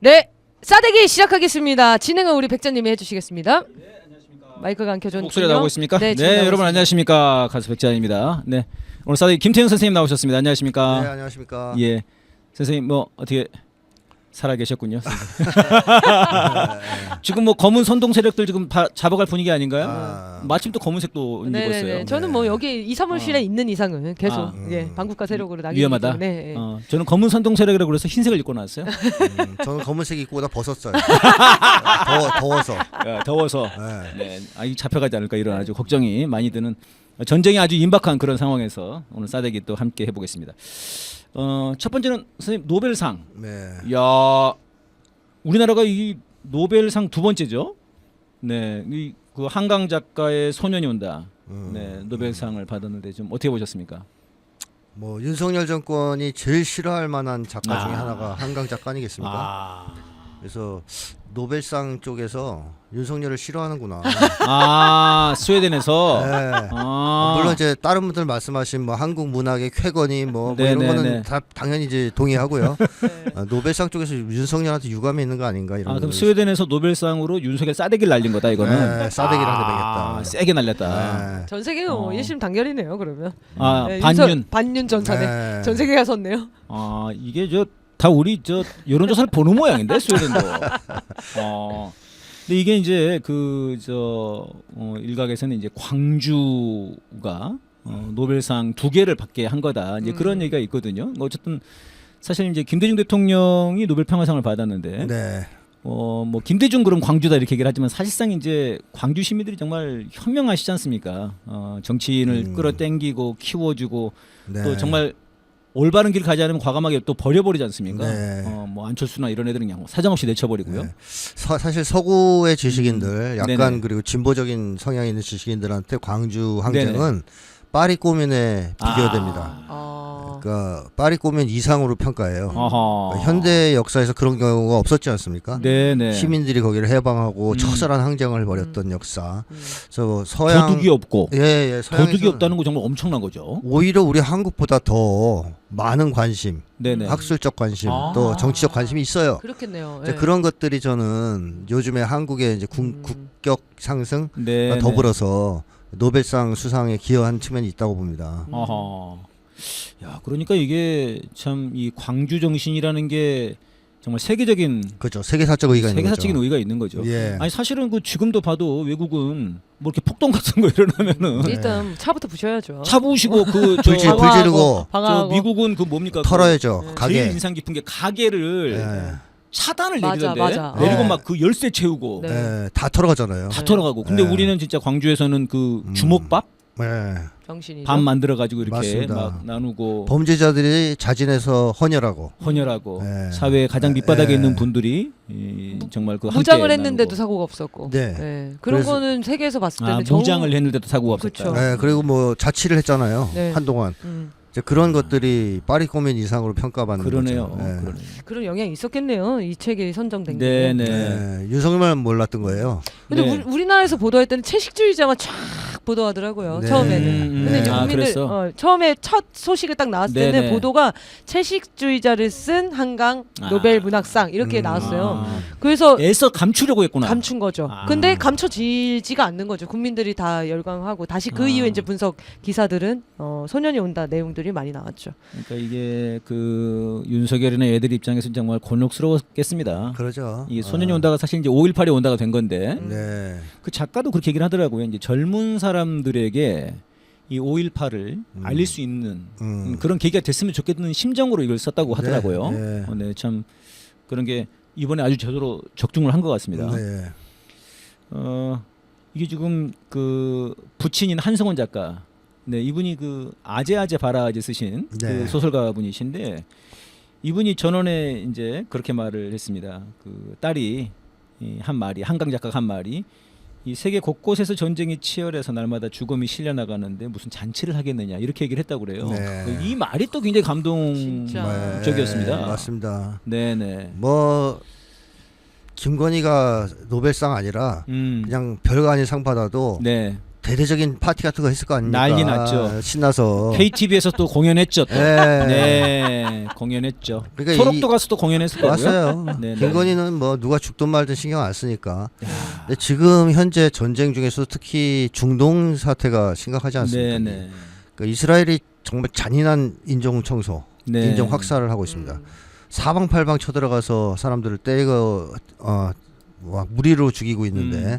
네, 싸대기 시작하겠습니다. 진행은 우리 백자님이 해주시겠습니다. 네, 안녕하십니까. 마이크가 안 켜졌군요. 목소리 나오고 있습니까? 네, 네, 여러분 안녕하십니까. 가수 백자입니다. 네, 오늘 싸대기 김태형 선생님 나오셨습니다. 안녕하십니까? 네, 안녕하십니까. 예, 선생님 뭐 어떻게 살아 계셨군요. 지금 뭐 검은 선동 세력들 지금 잡아갈 분위기 아닌가요? 마침 또 검은색도 네네네. 입었어요. 저는 뭐 여기 이 사무실에 있는 이상은 계속 예, 방국가 세력으로 나가기 위험하다. 때문에. 예. 저는 검은 선동 세력이라고 그래서 흰색을 입고 나왔어요. 저는 검은색 입고 다 벗었어요. 더워서. 더워서. 네, 이 잡혀가지 않을까 이런 아주 걱정이 많이 드는 전쟁이 아주 임박한 그런 상황에서 오늘 싸대기 또 함께 해보겠습니다. 첫 번째는 선생님 노벨상. 네. 야, 우리나라가 이 노벨상 두 번째죠. 네, 그 한강 작가의 소년이 온다. 네, 노벨상을 받았는데 좀 어떻게 보셨습니까? 뭐 윤석열 정권이 제일 싫어할 만한 작가 중에 하나가 한강 작가 아니겠습니까? 그래서 노벨상 쪽에서 윤석열을 싫어하는구나. 스웨덴에서. 네. 물론 이제 다른 분들 말씀하신 뭐 한국 문학의 쾌거니 뭐 이런 거는 다 당연히 이제 동의하고요. 노벨상 쪽에서 윤석열한테 유감이 있는 거 아닌가 이런. 그럼 스웨덴에서 노벨상으로 윤석열 싸대기를 날린 거다 이거는. 네, 싸대기를 한대 매겼다. 세게 날렸다. 네. 전 세계가 뭐 일심단결이네요. 그러면. 네, 반윤 전차네. 네. 전 세계가 섰네요. 이게 다 우리 여론조사를 보는 모양인데 스웨덴도. 근데 이게 이제 일각에서는 이제 광주가 노벨상 2개를 받게 한 거다. 이제 그런 얘기가 있거든요. 어쨌든 사실 이제 김대중 대통령이 노벨 평화상을 받았는데, 네. 뭐 김대중 그럼 광주다 이렇게 얘기를 하지만 사실상 이제 광주 시민들이 정말 현명하시지 않습니까? 정치인을 끌어당기고 키워주고 네. 또 정말 올바른 길 가지 않으면 과감하게 또 버려버리지 않습니까? 네. 뭐 안철수나 이런 애들은 그냥 사정없이 내쳐버리고요. 네. 사실 서구의 지식인들 약간 네네. 그리고 진보적인 성향이 있는 지식인들한테 광주 항쟁은 파리 꼬민에 비교됩니다. 그러니까 파리 꼬민 이상으로 평가해요. 현대 역사에서 그런 경우가 없었지 않습니까? 네네. 시민들이 거기를 해방하고 처절한 항쟁을 벌였던 역사. 그래서 서양 도둑이 없고 도둑이 없다는 거 정말 엄청난 거죠. 오히려 우리 한국보다 더 많은 관심, 네네. 학술적 관심, 또 정치적 관심이 있어요. 그렇겠네요. 이제 그런 것들이 저는 요즘에 한국의 이제 국격 상승 네네. 더불어서 노벨상 수상에 기여한 측면이 있다고 봅니다. 야, 그러니까 이게 참 이 광주 정신이라는 게 정말 세계적인 그렇죠. 세계사적 의의가 있는 세계사적인 거죠. 의의가 있는 거죠. 예. 아니 사실은 그 지금도 봐도 외국은 뭐 이렇게 폭동 같은 거 일어나면은 일단 차부터 부셔야죠. 차 부시고 불 지르고 방어하고. 미국은 그 뭡니까? 털어야죠. 제일 가게. 인상 깊은 게 가게를 차단을 내리던데 맞아. 내리고 네. 막 그 열쇠 채우고 네. 네, 다 털어가잖아요. 다 털어가고. 근데 네. 우리는 진짜 광주에서는 그 주먹밥 네. 정신이죠. 밥 만들어 가지고 이렇게 맞습니다. 막 나누고 범죄자들이 자진해서 헌혈하고 헌혈하고 네. 사회 가장 밑바닥에 네. 있는 분들이 정말 그 무장을 함께 했는데도 나누고. 사고가 없었고. 네. 그런 그래서- 거는 세계에서 봤을 때는 무장을 했는데도 사고가 없었다. 그쵸. 네, 그리고 뭐 자치를 했잖아요. 네. 한동안. 이제 그런 것들이 파리 꼬민 이상으로 평가받는 그러네요. 거죠. 네. 그러네요. 그런 영향이 있었겠네요. 이 책이 선정된 게. 네네. 네. 윤석열만 몰랐던 거예요. 근데 네. 우리나라에서 보도할 때는 채식주의자만 쫙 보도하더라고요. 네. 처음에는. 근데 이제 국민들 그랬어? 처음에 첫 소식을 딱 나왔을 때는 네네. 보도가 채식주의자를 쓴 한강 노벨 문학상 이렇게 나왔어요. 아. 그래서 애써 감추려고 했구나. 감춘 거죠. 근데 감춰지지가 않는 거죠. 국민들이 다 열광하고 다시 그 이후에 이제 분석 기사들은 소년이 온다 내용들이 많이 나왔죠. 그러니까 이게 그 윤석열이나 애들 입장에서는 정말 곤혹스러웠겠습니다. 그러죠. 이게 소년이 온다가 사실 이제 5.18이 온다가 된 건데 네. 그 작가도 그렇게 얘기를 하더라고요. 이제 젊은 사람들에게 이 5.18을 알릴 수 있는 그런 계기가 됐으면 좋겠는 심정으로 이걸 썼다고 하더라고요. 네. 네, 참 그런 게 이번에 아주 제대로 적중을 한 것 같습니다. 네. 이게 지금 그 부친인 한성원 작가, 네 이분이 그 아재 바라아재 쓰신 네. 그 소설가 분이신데 이분이 전원에 이제 그렇게 말을 했습니다. 그 딸이 한 말이 한강 작가가 한 말이 이 세계 곳곳에서 전쟁이 치열해서 날마다 죽음이 실려나가는데 무슨 잔치를 하겠느냐 이렇게 얘기를 했다고 그래요. 네. 이 말이 또 굉장히 진짜. 감동적이었습니다. 맞습니다. 네네. 뭐 김건희가 노벨상 아니라 그냥 별거 아닌 상 받아도 네. 대대적인 파티 같은 거 했을 거 아닙니까? 난리 났죠. 신나서. KTV에서 또 공연했죠. 또. 네. 네, 공연했죠. 그러니까 소록도 가서 또 공연했을 거고요. 맞아요. 네, 네. 김건희는 뭐 누가 죽든 말든 신경 안 쓰니까. 근데 지금 현재 전쟁 중에서 특히 중동 사태가 심각하지 않습니까? 네, 네. 그러니까 이스라엘이 정말 잔인한 인종 청소, 네. 인종 학살을 하고 있습니다. 사방팔방 쳐들어가서 사람들을 때리고 막 무리로 죽이고 있는데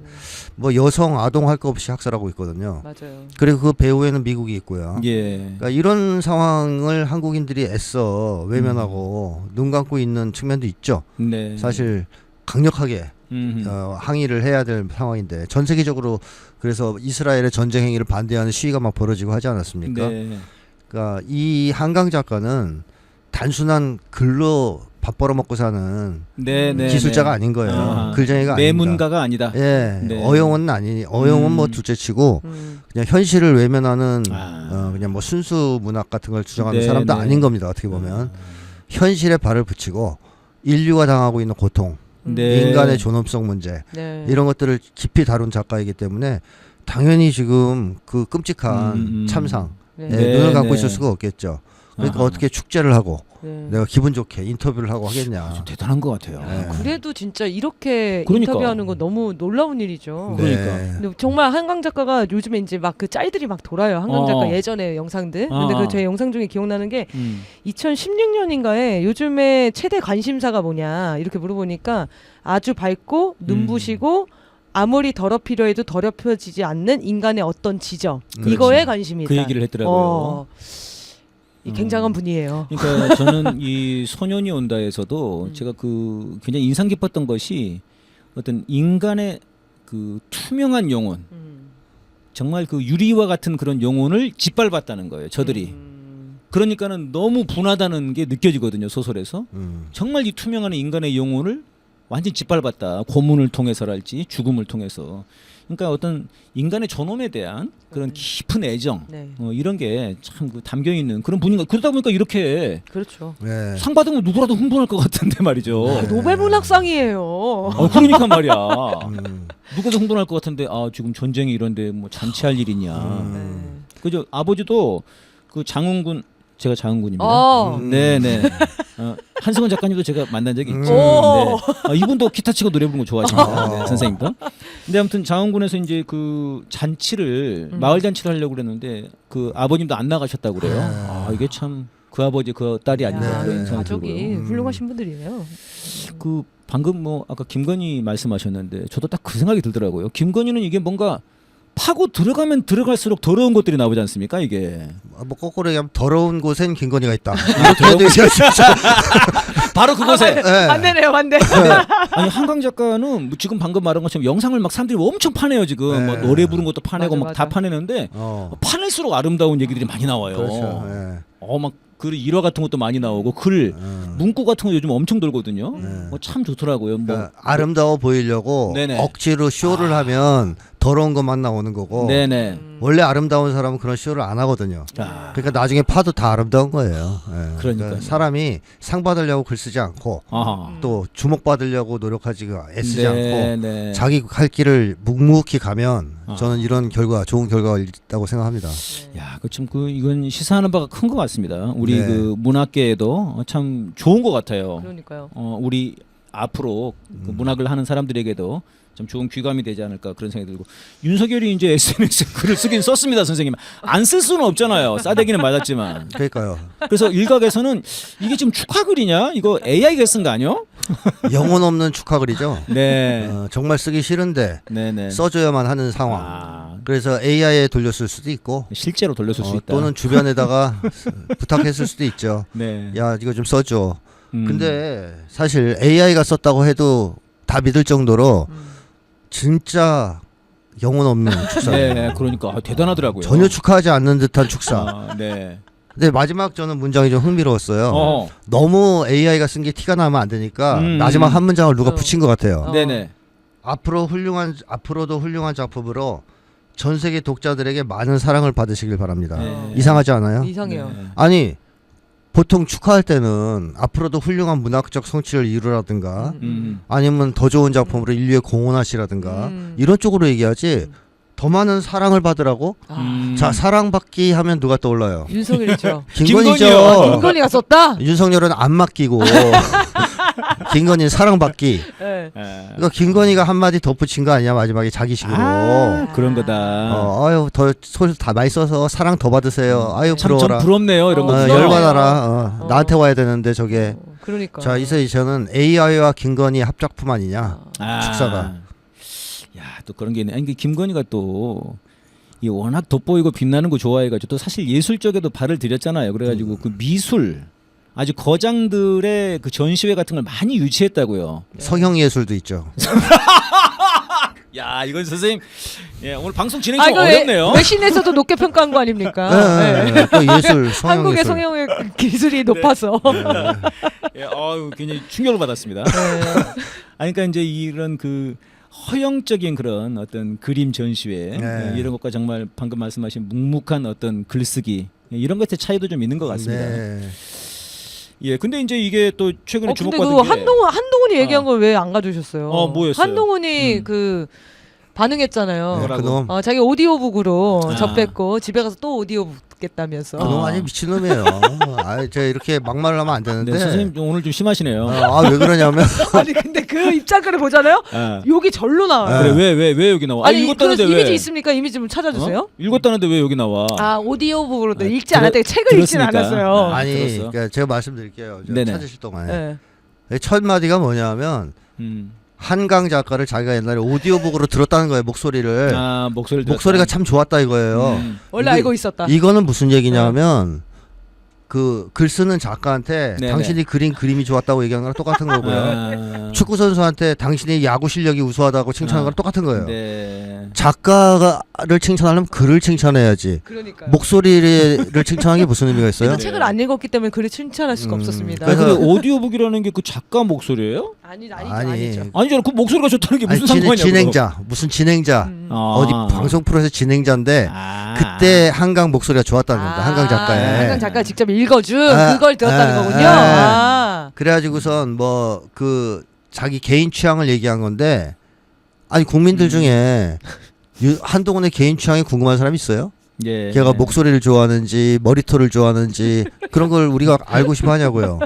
뭐 여성 아동 할 거 없이 학살하고 있거든요. 맞아요. 그리고 그 배후에는 미국이 있고요. 예. 그러니까 이런 상황을 한국인들이 애써 외면하고 눈 감고 있는 측면도 있죠. 네. 사실 강력하게 항의를 해야 될 상황인데 전 세계적으로 그래서 이스라엘의 전쟁 행위를 반대하는 시위가 막 벌어지고 하지 않았습니까? 네. 그러니까 이 한강 작가는 단순한 글로 밥 벌어먹고 사는 네, 네, 기술자가 네. 아닌 거예요. 아, 글쟁이가 아닙니다. 매문가가 아니다. 예, 네. 어용은 아니, 어용은 뭐 둘째치고 그냥 현실을 외면하는 그냥 뭐 순수 문학 같은 걸 주장하는 네, 사람도 네. 아닌 겁니다. 어떻게 보면 현실에 발을 붙이고 인류가 당하고 있는 고통, 네. 인간의 존엄성 문제 네. 이런 것들을 깊이 다룬 작가이기 때문에 당연히 지금 그 끔찍한 참상 네. 예, 네, 눈을 감고 네. 있을 수가 없겠죠. 그러니까 아하. 어떻게 축제를 하고 네. 내가 기분 좋게 인터뷰를 하고 하겠냐. 좀 대단한 것 같아요. 네. 그래도 진짜 이렇게 그러니까. 인터뷰하는 건 너무 놀라운 일이죠. 네. 그러니까. 근데 정말 한강 작가가 요즘에 이제 막 그 짤들이 막 돌아요. 한강 작가 예전에 영상들. 근데 그 제 영상 중에 기억나는 게 2016년인가에 요즘에 최대 관심사가 뭐냐 이렇게 물어보니까 아주 밝고 눈부시고 아무리 더럽히려 해도 더럽혀지지 않는 인간의 어떤 지점 이거에 관심이 있다. 그 얘기를 했더라고요. 이 굉장한 분이에요. 그러니까 저는 이 소년이 온다에서도 제가 그 굉장히 인상 깊었던 것이 어떤 인간의 그 투명한 영혼, 정말 그 유리와 같은 그런 영혼을 짓밟았다는 거예요. 저들이. 그러니까는 너무 분하다는 게 느껴지거든요. 소설에서. 정말 이 투명한 인간의 영혼을 완전히 짓밟았다. 고문을 통해서랄지 죽음을 통해서. 그러니까 어떤 인간의 존엄에 대한 그런 깊은 애정 네. 이런 게 참 그 담겨 있는 그런 분인가. 그러다 보니까 이렇게 그렇죠. 네. 상 받으면 누구라도 흥분할 것 같은데 말이죠. 노벨 문학상이에요. 그러니까 말이야. 누구도 흥분할 것 같은데 지금 전쟁이 이런데 뭐 잔치할 일이냐. 그죠? 아버지도 그 장훈군 제가 장훈군입니다. 네네. 한승원 작가님도 제가 만난 적이 있죠. 네. 이분도 기타 치고 노래 부르는 거 좋아하십니다. 네, 선생님도. 근데 아무튼 장훈군에서 이제 그 잔치를 마을 잔치를 하려고 그랬는데 그 아버님도 안 나가셨다고 그래요. 이게 참 그 아버지 그 딸이 아닌가 그런 생각이 가족이 들고요. 훌륭하신 분들이에요. 그 방금 뭐 아까 김건희 말씀하셨는데 저도 딱 그 생각이 들더라고요. 김건희는 이게 뭔가 파고 들어가면 들어갈수록 더러운 것들이 나오지 않습니까 이게? 뭐 거꾸로 얘기하면 더러운 곳엔 김건희가 있다. 더러운 바로 그곳에. 반대네요, 반대. 아니 한강 작가는 뭐 지금 방금 말한 것처럼 영상을 막 사람들이 엄청 파내요 지금. 뭐 노래 부른 것도 파내고 막 다 파내는데 파낼수록 아름다운 얘기들이 많이 나와요. 그렇죠. 막 글 일화 같은 것도 많이 나오고 글 문구 같은 거 요즘 엄청 돌거든요. 참 좋더라고요. 뭐 그러니까 아름다워 보이려고 네네. 억지로 쇼를 하면 더러운 것만 나오는 거고 네네. 원래 아름다운 사람은 그런 쇼를 안 하거든요. 그러니까 나중에 파도 다 아름다운 거예요. 그러니까 사람이 상 받으려고 글 쓰지 않고 또 주목 받으려고 노력하지 애쓰지 않고 자기 갈 길을 묵묵히 가면 저는 이런 결과 좋은 결과가 있다고 생각합니다. 야, 이건 시사하는 바가 큰 것 같습니다. 우리 그 문학계에도 참 좋은 것 같아요. 그러니까요. 우리 앞으로 그 문학을 하는 사람들에게도 좀 좋은 귀감이 되지 않을까 그런 생각이 들고 윤석열이 이제 SNS에 글을 쓰긴 썼습니다. 선생님 안 쓸 수는 없잖아요. 싸대기는 맞았지만. 그러니까요. 그래서 일각에서는 이게 지금 축하글이냐 이거 AI가 쓴 거 아니요? 영혼 없는 축하글이죠. 네. 정말 쓰기 싫은데 네네. 써줘야만 하는 상황. 그래서 AI에 돌렸을 수도 있고 실제로 돌렸을 수 있다. 또는 주변에다가 부탁했을 수도 있죠. 네. 야 이거 좀 써줘. 근데 사실 AI가 썼다고 해도 다 믿을 정도로 진짜 영혼 없는 축사예요. 네, 그러니까 대단하더라고요. 전혀 축하하지 않는 듯한 축사. 네. 근데 마지막 저는 문장이 좀 흥미로웠어요. 너무 AI가 쓴 게 티가 나면 안 되니까 마지막 한 문장을 누가 붙인 것 같아요. 네네. 앞으로도 훌륭한 작품으로 전 세계 독자들에게 많은 사랑을 받으시길 바랍니다. 네. 이상하지 않아요? 이상해요. 네. 아니 보통 축하할 때는 앞으로도 훌륭한 문학적 성취를 이루라든가 아니면 더 좋은 작품으로 인류에 공헌하시라든가 이런 쪽으로 얘기하지 더 많은 사랑을 받으라고? 자, 사랑받기 하면 누가 떠올라요? 윤석열이죠. 김건희죠. 김건희가 썼다? 윤석열은 안 맡기고 김건희는 사랑받기. 네. 그러니까 김건희가 한마디 덧붙인 거 아니야 마지막에 자기식으로. 그런 거다. 아유 더 소리 다 많이 써서 사랑 더 받으세요. 아유 참 부러워라. 부럽네요 이런 거. 열받아라. 나한테 와야 되는데 저게. 그러니까. 자 이제 저는 AI와 김건희 합작품 아니냐. 축사가. 야, 또 그런 게 있네. 아니, 김건희가 또 이 워낙 돋보이고 빛나는 거 좋아해가지고 또 사실 예술 쪽에도 발을 들였잖아요. 그래가지고 그 미술 아주 거장들의 그 전시회 같은 걸 많이 유치했다고요. 성형 예술도 있죠. 야, 이건 선생님, 예, 오늘 방송 진행 좀 어렵네요. 외신에서도 높게 평가한 거 아닙니까? 네. 또 예술, 성형 한국의 예술. 성형의 기술이 높아서. 예, 굉장히 충격을 받았습니다. 아니, 그러니까 이제 이런 그 허영적인 그런 어떤 그림 전시회 이런 것과 정말 방금 말씀하신 묵묵한 어떤 글쓰기 이런 것의 차이도 좀 있는 것 같습니다. 네. 예, 근데 이제 이게 또 최근에 근데 주목받은 그 게 한동훈이 얘기한 걸 왜 안 가져오셨어요? 뭐였어요? 한동훈이 그 반응했잖아요. 네, 그놈. 자기 오디오북으로 접했고 집에 가서 또 오디오북 듣겠다면서. 그놈 아니 미친놈이에요. 저 이렇게 막말을 하면 안 되는데. 네, 선생님 오늘 좀 심하시네요. 왜 그러냐면 아니 근데 그 입장글을 보잖아요. 욕이 절로 나와요. 그래, 왜 여기 나와? 아니 읽었다는데 그 왜? 이미지 있습니까? 이미지 좀 찾아주세요. 읽었다는데 왜 여기 나와? 오디오북으로 읽지 않았대. 책을 읽지는 않았어요. 아니 들었어? 그러니까 제가 말씀드릴게요. 찾으실 동안에 네. 첫 마디가 뭐냐면 한강 작가를 자기가 옛날에 오디오북으로 들었다는 거예요. 목소리를. 목소리가 참 좋았다 이거예요. 원래 알고 있었다. 이거는 무슨 얘기냐면 그 글 쓰는 작가한테 당신이 그린 그림이 좋았다고 얘기하는 거랑 똑같은 거고요. 축구 선수한테 당신이 야구 실력이 우수하다고 칭찬하는 거랑 똑같은 거예요. 네. 작가를 칭찬하려면 글을 칭찬해야지. 그러니까요. 목소리를 칭찬하는 게 무슨 의미가 있어요? 책을 안 읽었기 때문에 글을 칭찬할 수가 없었습니다. 그래서 오디오북이라는 게 그 작가 목소리예요? 아니죠. 아니잖아. 그 목소리가 좋다는 게 무슨 상관이냐고. 진행자 무슨 진행자 어디 방송 프로에서 진행자인데 그때 한강 목소리가 좋았다는 겁니다. 한강 작가의. 한강 작가 직접 읽어준 그걸 들었다는 거군요. 그래가지고선 뭐 그 자기 개인 취향을 얘기한 건데 아니 국민들 중에 한동훈의 개인 취향이 궁금한 사람 있어요? 예. 걔가 목소리를 좋아하는지 머리털을 좋아하는지 그런 걸 우리가 알고 싶어 하냐고요.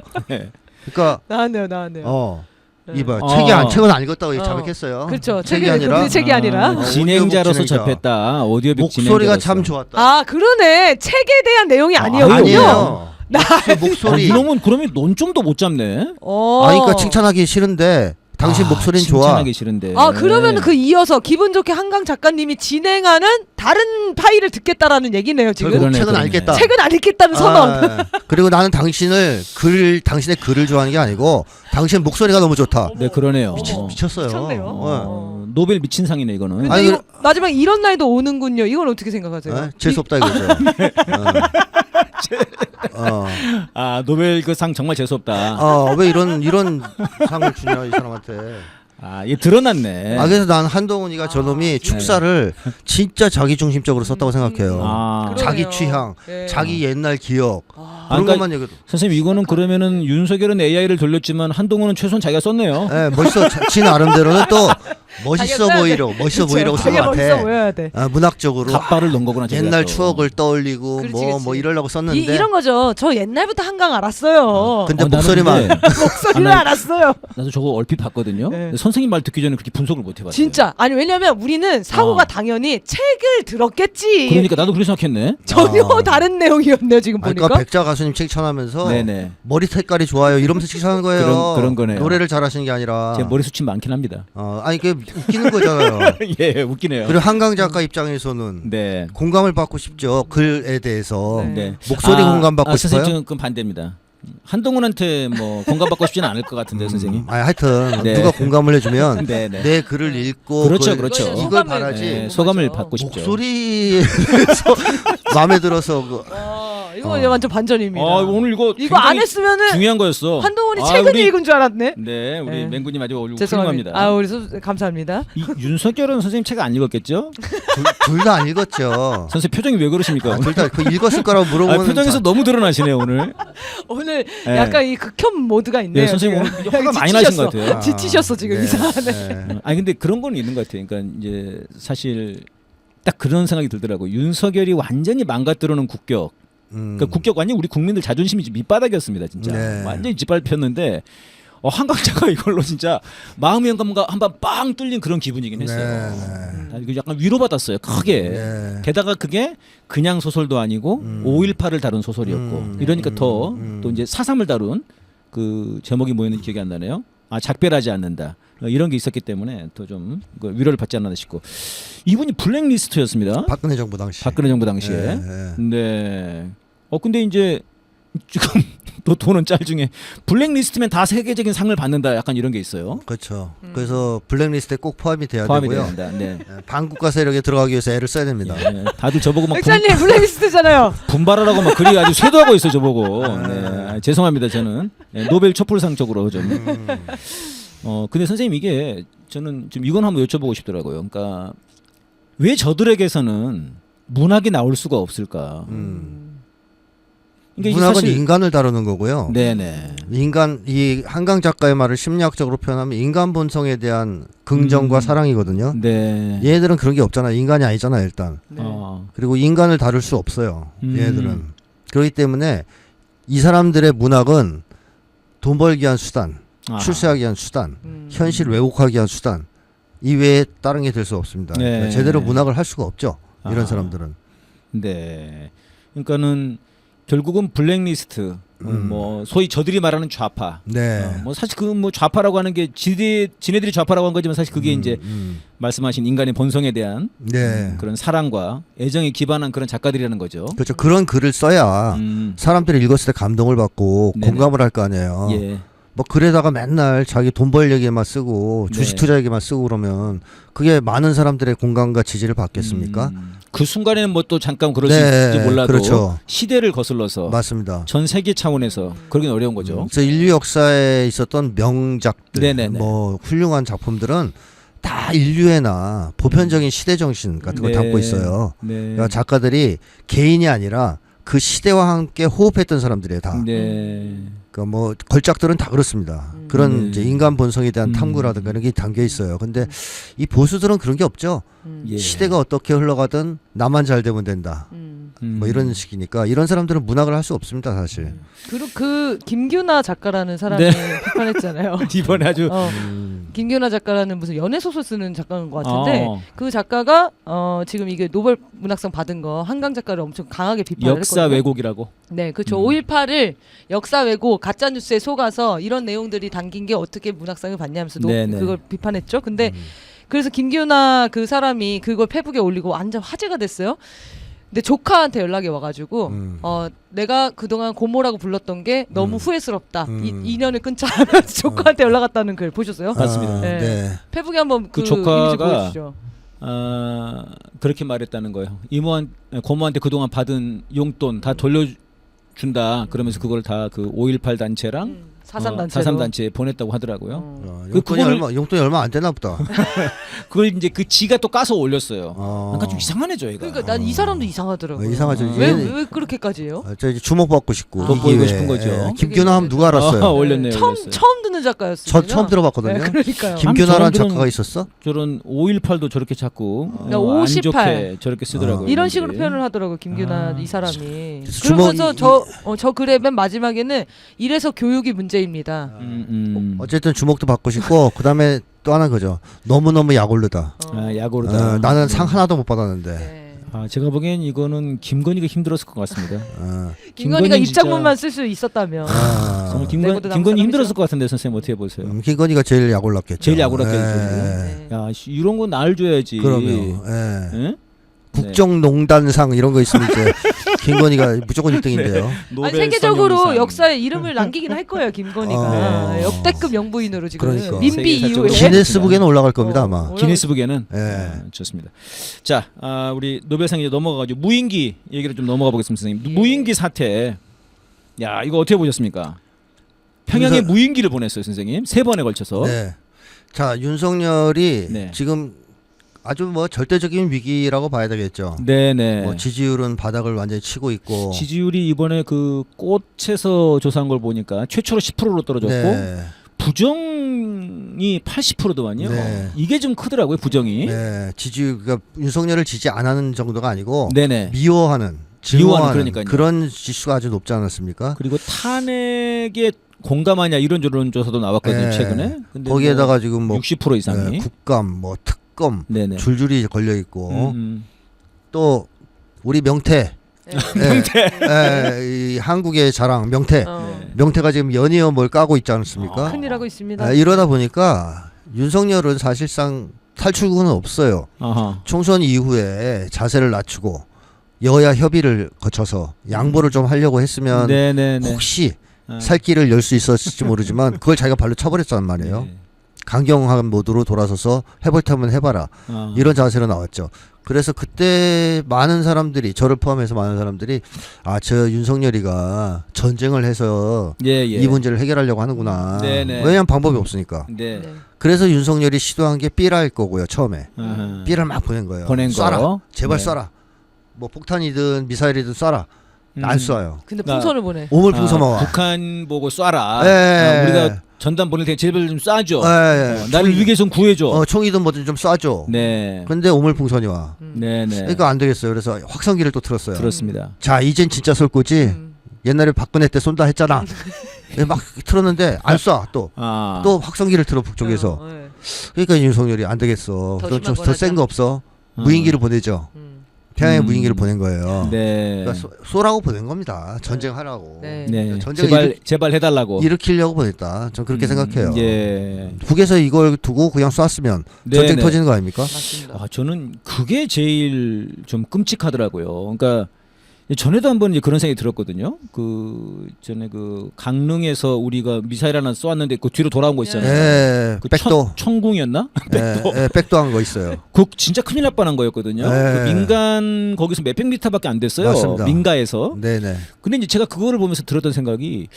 그러니까 나왔네요. 이봐 책은 안 읽었다고 자백했어요. 그렇죠. 책이 아니라 진행자로서 접했다. 오디오북 목소리가 진행자로서. 참 좋았다. 그러네. 책에 대한 내용이 아니었군요. 아니에요. 목소리. 이놈은 그러면 논점도 못 잡네. 그러니까 칭찬하기 싫은데 당신 목소리는 좋아. 칭찬하기 싫은데. 그러면 그 이어서 기분 좋게 한강 작가님이 진행하는 다른 파일을 듣겠다라는 얘기네요 지금. 결국 책은 알겠다. 책은 안 읽겠다는 선언. 그리고 나는 당신의 글을 좋아하는 게 아니고 당신 목소리가 너무 좋다. 네, 그러네요. 미쳤어요. 미쳤네요. 노벨 미친 상이네 이거는. 근데 이거 마지막 이런 날도 오는군요. 이건 어떻게 생각하세요? 재수없다 이거죠. 노벨 그 상 정말 재수없다. 왜 이런 상을 주냐 이 사람한테. 얘 드러났네. 그래서 난 한동훈이가 저놈이 축사를 진짜 자기 중심적으로 썼다고 생각해요. 자기 취향, 자기 옛날 기억 그런 것만 얘기해도. 선생님 이거는 그러면은 윤석열은 AI를 돌렸지만 한동훈은 최소한 자기가 썼네요. 네, 멋있어. 지 나름대로는 또 멋있어 보이려고 쓴 것 같아. 문학적으로 갑발을 넣은 거구나. 옛날 추억을 떠올리고 그렇지. 뭐 이러려고 썼는데 이런 거죠. 저 옛날부터 한강 알았어요. 근데 목소리만 목소리를 알았어요. 나도 저거 얼핏 봤거든요. 근데 선생님 말 듣기 전에 그렇게 분석을 못 해봤어요. 진짜. 아니 왜냐면 우리는 사고가 당연히 책을 들었겠지. 그러니까 나도 그렇게 생각했네. 전혀 다른 내용이었네요 지금 보니까. 그러니까 백자 가수님 칭찬하면서 머리 색깔이 좋아요 이러면서 칭찬하는 거예요. 그런 거네요. 노래를 잘하시는 게 아니라. 제 머리 숱이 많긴 합니다. 아니 그게 웃기는 거잖아요. 예, 웃기네요. 그리고 한강 작가 입장에서는 공감을 받고 싶죠. 글에 대해서 목소리 공감 받고 싶어요. 선생님 그건 반대입니다. 한동훈한테 뭐 공감받고 싶지는 않을 것 같은데 선생님. 하여튼 누가 공감을 해주면 내 글을 읽고 그렇죠. 이걸 바라지. 소감을 받고 싶죠. 목소리에서 마음에 들어서 이거 완전 반전입니다. 오늘 이거 안 했으면은 중요한 거였어. 한동훈이 책을 읽은 줄 알았네. 네, 우리 맹구님 아주 훌륭합니다. 감사합니다. 윤석열은 선생님 책 안 읽었겠죠? 둘 다 안 읽었죠. 선생님 표정이 왜 그러십니까? 둘 다 그 읽었을 거라고 물어보면 표정에서 너무 드러나시네요 오늘. 오늘 약간 이 극혐 모드가 있네요. 선생님 오늘 화가 많이 나신 것 같아요. 지치셨어 지금 이상하네. 아니 근데 그런 건 있는 것 같아요. 그러니까 이제 사실 딱 그런 생각이 들더라고요. 윤석열이 완전히 망가뜨려놓은 국격. 그러니까 국격 완전 우리 국민들 자존심이 밑바닥이었습니다. 진짜 네. 완전히 짓밟혔는데 한강자가 이걸로 진짜 마음의 영감과 한번 빵 뚫린 그런 기분이긴 했어요. 네. 약간 위로받았어요. 크게. 네. 게다가 그게 그냥 소설도 아니고 5.18을 다룬 소설이었고 이러니까 더 또 이제 4.3을 다룬 그 제목이 뭐였는지 기억이 안 나네요. 작별하지 않는다. 이런 게 있었기 때문에 더 좀 위로를 받지 않았나 싶고 이분이 블랙리스트였습니다. 박근혜 정부 당시. 박근혜 정부 당시에. 네. 근데 이제 지금 또 도는 짤 중에 블랙리스트면 다 세계적인 상을 받는다. 약간 이런 게 있어요. 그렇죠. 그래서 블랙리스트에 꼭 포함이 돼야 포함이 되고요. 돼야 된다. 네. 반국가 세력에 들어가기 위해서 애를 써야 됩니다. 네. 다들 저보고 막 백사님 블랙리스트잖아요. 분발하라고 막 그리 아주 쇄도하고 있어 저보고. 네. 죄송합니다. 저는 노벨 촛불상 쪽으로 좀. 근데 선생님 이게 저는 좀 이건 한번 여쭤보고 싶더라고요. 그러니까 왜 저들에게서는 문학이 나올 수가 없을까? 그러니까 문학은 사실 인간을 다루는 거고요. 네네. 이 한강 작가의 말을 심리학적으로 표현하면 인간 본성에 대한 긍정과 사랑이거든요. 네. 얘들은 그런 게 없잖아. 인간이 아니잖아 일단. 네. 그리고 인간을 다룰 수 없어요. 얘들은. 그렇기 때문에 이 사람들의 문학은 돈 벌기 위한 수단, 출세하기 위한 수단, 현실 왜곡하기 위한 수단 이외에 다른 게 될 수 없습니다. 네. 그러니까 제대로 문학을 할 수가 없죠. 이런 사람들은. 네. 그러니까는 결국은 블랙리스트, 뭐 소위 저들이 말하는 좌파. 네. 뭐 사실 그 뭐 좌파라고 하는 게 지네들이 좌파라고 한 거지만 사실 그게 이제 말씀하신 인간의 본성에 대한 네. 그런 사랑과 애정에 기반한 그런 작가들이라는 거죠. 그렇죠. 그런 글을 써야 사람들이 읽었을 때 감동을 받고 네네. 공감을 할 거 아니에요. 예. 뭐 글에다가 맨날 자기 돈 벌 얘기만 쓰고 주식 네. 투자 얘기만 쓰고 그러면 그게 많은 사람들의 공감과 지지를 받겠습니까? 그 순간에는 뭐 또 잠깐 그럴 네, 수 있을지 몰라도 그렇죠. 시대를 거슬러서 맞습니다. 전 세계 차원에서 그러긴 어려운 거죠. 그래서 인류 역사에 있었던 명작들, 네네네. 뭐 훌륭한 작품들은 다 인류애나 보편적인 시대 정신 같은 걸 네. 담고 있어요. 네. 그러니까 작가들이 개인이 아니라 그 시대와 함께 호흡했던 사람들이에요, 다. 네. 그러니까 뭐 걸작들은 다 그렇습니다. 그런 네. 이제 인간 본성에 대한 탐구라든가 이런 게 담겨 있어요. 근데 이 보수들은 그런 게 없죠. 예. 시대가 어떻게 흘러가든 나만 잘 되면 된다. 뭐 이런 식이니까 이런 사람들은 문학을 할 수 없습니다, 사실. 그리고 그 김규나 작가라는 사람이 비판했잖아요. 이번에 아주 김규나 작가라는 무슨 연애 소설 쓰는 작가인 것 같은데 그 작가가 지금 이게 노벨 문학상 받은 거 한강 작가를 엄청 강하게 비판을 역사 했거든요. 왜곡이라고. 네, 그렇죠. 5.18을 역사 왜곡, 가짜 뉴스에 속아서 이런 내용들이 담긴 게 어떻게 문학상을 받냐면서 네네. 그걸 비판했죠. 근데 그래서 김규나 그 사람이 그걸 페북에 올리고 완전 화제가 됐어요. 근데 조카한테 연락이 와가지고 내가 그동안 고모라고 불렀던 게 너무 후회스럽다. 인연을 끊자 하면서 조카한테 연락 왔다는 글 보셨어요? 맞습니다. 네. 네. 페북에 한번 그 이미지 조카가 보여주시죠. 그렇게 말했다는 거예요. 고모한테 그동안 받은 용돈 다 돌려준다. 그러면서 그걸 다 그 5.18 단체랑 4.3 단체에 보냈다고 하더라고요. 용돈이 얼마 안 되나 보다. 그걸 이제 그 지가 또 까서 올렸어요. 그러니까 좀 이상하네 저희가. 그러니까 난 이 사람도 이상하더라고요. 이상하죠. 왜 그렇게까지 해요? 저 이제 주목받고 싶고 돋보이고 싶은 거죠. 김규나 하면 누가 알았어요? 올렸네요. 처음 듣는 작가였어요. 저 처음 들어봤거든요. 네, 그러니까요. 김규나라는 사람들은 작가가 있었어? 저런 5.18도 저렇게 자꾸 안 58. 좋게 저렇게 쓰더라고요. 이런 이분들이. 식으로 표현을 하더라고요. 김규나 이 사람이. 그래서 그러면서 저 글의 맨 마지막에는 이래서 교육이 문제입니다. 어쨌든 주목도 받고 싶고 그다음에 또 하나 그죠. 너무너무 약올르다. 약오르다. 나는 상 하나도 못 받았는데. 네. 제가 보기엔 이거는 김건희가 힘들었을 것 같습니다. 김건희가 김건희는 입장문만 쓸 수 있었다면. 정말 내고도 김건희 힘들었을 사람이죠. 것 같은데 선생님 어떻게 보세요? 김건희가 제일 약올랐겠죠. 제일 약올랐겠죠. 네. 야 이런 건 날 줘야지. 그럼요. 응? 국정농단상 이런 거 있으면 이제 김건희가 무조건 1등인데요. 아니, 세계적으로 역사에 이름을 남기긴 할 거예요. 김건희가 역대급 명부인으로 지금 그러니까. 민비 이후에 기네스북에는 올라갈 겁니다 아마. 기네스북에는. 네. 좋습니다. 자, 우리 노벨상 이제 넘어가가지고 무인기 얘기를 좀 넘어가 보겠습니다, 선생님. 무인기 사태. 야 이거 어떻게 보셨습니까? 평양에 무인기를 보냈어요, 선생님. 3번에 걸쳐서. 네. 자 윤석열이 네. 지금 아주 뭐 절대적인 위기라고 봐야 되겠죠. 네네. 뭐 지지율은 바닥을 완전히 치고 있고. 지지율이 이번에 그 꽃에서 조사한 걸 보니까 최초로 10%로 떨어졌고 네. 부정이 80%더만요. 네. 이게 좀 크더라고요, 부정이. 네, 그러니까 윤석열을 지지 안 하는 정도가 아니고 네네. 미워하는, 증오하는 그러니까요. 그런 지수가 아주 높지 않았습니까? 그리고 탄핵에 공감하냐 이런 조사도 나왔거든요, 네. 최근에. 근데 거기에다가 지금 뭐 60% 이상이. 네, 국감, 뭐 특검 네네. 줄줄이 걸려 있고 음. 또 우리 명태, 이 한국의 자랑 명태, 네. 명태가 지금 연이어 뭘 까고 있지 않습니까? 큰일 하고 있습니다. 이러다 보니까 윤석열은 사실상 탈출구는 없어요. 아하. 총선 이후에 자세를 낮추고 여야 협의를 거쳐서 양보를 좀 하려고 했으면 네네네. 혹시 아. 살 길을 열 수 있었을지 모르지만 그걸 자기가 발로 쳐버렸단 말이에요. 네. 강경한 모드로 돌아서서 해볼 테면 해봐라. 아. 이런 자세로 나왔죠. 그래서 그때 많은 사람들이, 저를 포함해서 많은 사람들이 저 윤석열이가 전쟁을 해서 예. 이 문제를 해결하려고 하는구나. 네네. 왜냐하면 방법이 없으니까. 네. 네. 그래서 윤석열이 시도한 게 삐라일 거고요. 처음에 아하. 삐를 막 보낸 거예요. 보낸 쏴라. 거. 제발 네. 쏴라. 뭐 폭탄이든 미사일이든 쏴라. 안 쏴요. 근데 풍선을 보내. 오물 풍선마와. 북한 보고 쏴라. 예. 우리가 전단 보낼 때 제발 좀 쏴줘. 예. 나를 위기에 좀 구해줘. 총이든 뭐든 좀 쏴줘. 네. 근데 오물 풍선이 와. 네네. 그러니까 안 되겠어요. 그래서 확성기를 또 틀었어요. 그렇습니다. 자, 이젠 진짜 쏠 거지. 옛날에 박근혜 때 쏜다 했잖아. 막 틀었는데 안 쏴. 또 확성기를 틀어 북쪽에서. 네. 그러니까 윤석열이 안 되겠어. 더 그럼 심한 더 센 거 없어. 무인기를 보내죠. 평양에 무인기를 보낸 거예요. 네. 그러니까 쏘라고 보낸 겁니다. 전쟁하라고. 네. 네. 전쟁을 제발 해달라고. 일으키려고 보냈다. 전 그렇게 생각해요. 예. 북에서 이걸 두고 그냥 쐈으면 네, 전쟁 네. 터지는 거 아닙니까? 맞습니다. 저는 그게 제일 좀 끔찍하더라고요. 그러니까 전에도 한번 이제 그런 생각이 들었거든요. 그 전에 그 강릉에서 우리가 미사일 하나 쏘았는데 그 뒤로 돌아온 거 있잖아요. 예, 그 백도. 청궁이었나? 백도 한 거 있어요. 그 진짜 큰일 날 뻔한 거였거든요. 네. 그 민간 거기서 몇백 미터밖에 안 됐어요. 맞습니다. 민가에서. 네네. 근데 이제 제가 그거를 보면서 들었던 생각이,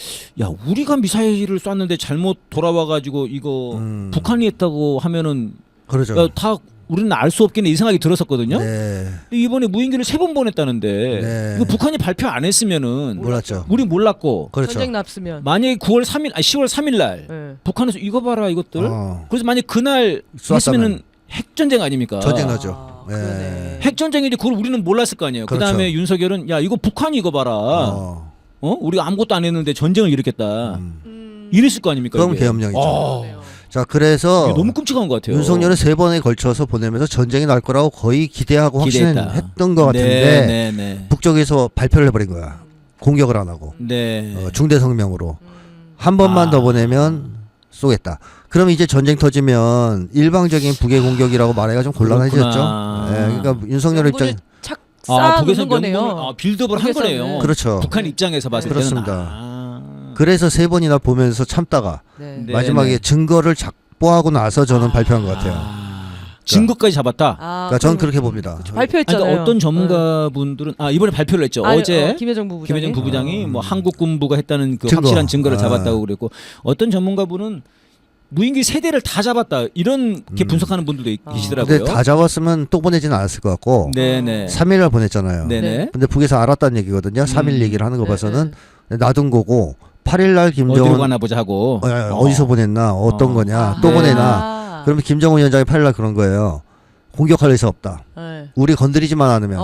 야, 우리가 미사일을 쐈는데 잘못 돌아와가지고 이거 북한이 했다고 하면은 그러죠. 야, 다 우리는 알 수 없겠네 이 생각이 들었었거든요. 네. 근데 이번에 무인기를 3번 보냈다는데 네. 이거 북한이 발표 안 했으면은 몰랐죠. 우리 몰랐고, 그렇죠. 전쟁 납쓰면. 만약에 10월 3일 날 네. 북한에서 이거 봐라 이것들. 그래서 만약 그날 했으면은 핵전쟁 아닙니까? 전쟁 나죠. 그러네. 핵전쟁인데 그걸 우리는 몰랐을 거 아니에요. 그렇죠. 그다음에 윤석열은 야 이거 북한이 이거 봐라. 우리가 아무것도 안 했는데 전쟁을 일으켰다. 이랬을 거 아닙니까? 그럼 이게. 계엄령이죠. 자, 그래서 이게 너무 끔찍한 것 같아요. 윤석열은 3번에 걸쳐서 보내면서 전쟁이 날 거라고 거의 기대하고 기대했다. 확신했던 것 같은데 네. 북쪽에서 발표를 해버린 거야. 공격을 안 하고 네. 중대 성명으로 한 번만 더 보내면 쏘겠다. 그럼 이제 전쟁 터지면 일방적인 북의 공격이라고 말하기가 좀 곤란해졌죠. 그렇구나. 그러니까 윤석열 입장 착 쌓는 북에서 거네요. 빌드업을 한 거네요. 그렇죠. 북한 입장에서 봤을 때는. 그렇습니다. 그래서 3번이나 보면서 참다가 네. 네. 마지막에 증거를 작보하고 나서 저는 발표한 것 같아요. 증거까지 잡았다. 그러니까 저는 그렇게 봅니다. 발표했잖아요. 그러니까 어떤 전문가분들은 이번에 발표를 했죠. 어제 김여정 부부장이 뭐 한국 군부가 했다는 그 증거. 확실한 증거를 잡았다고 그랬고, 어떤 전문가분은 무인기 3대를 다 잡았다 이렇게 분석하는 분들도 계시더라고요. 근데 다 잡았으면 또 보내지는 않았을 것 같고 네네. 3일날 보냈잖아요. 네네. 근데 북에서 알았다는 얘기거든요. 3일 얘기를 하는 거 네, 봐서는 놔둔 거고 8일날 어디로 김정은 가나 보자 하고. 어디서 보냈나 어떤 거냐 또 네. 보내나. 그러면 김정은 위원장이 8일날 그런 거예요. 공격할 의사 없다. 네. 우리 건드리지만 않으면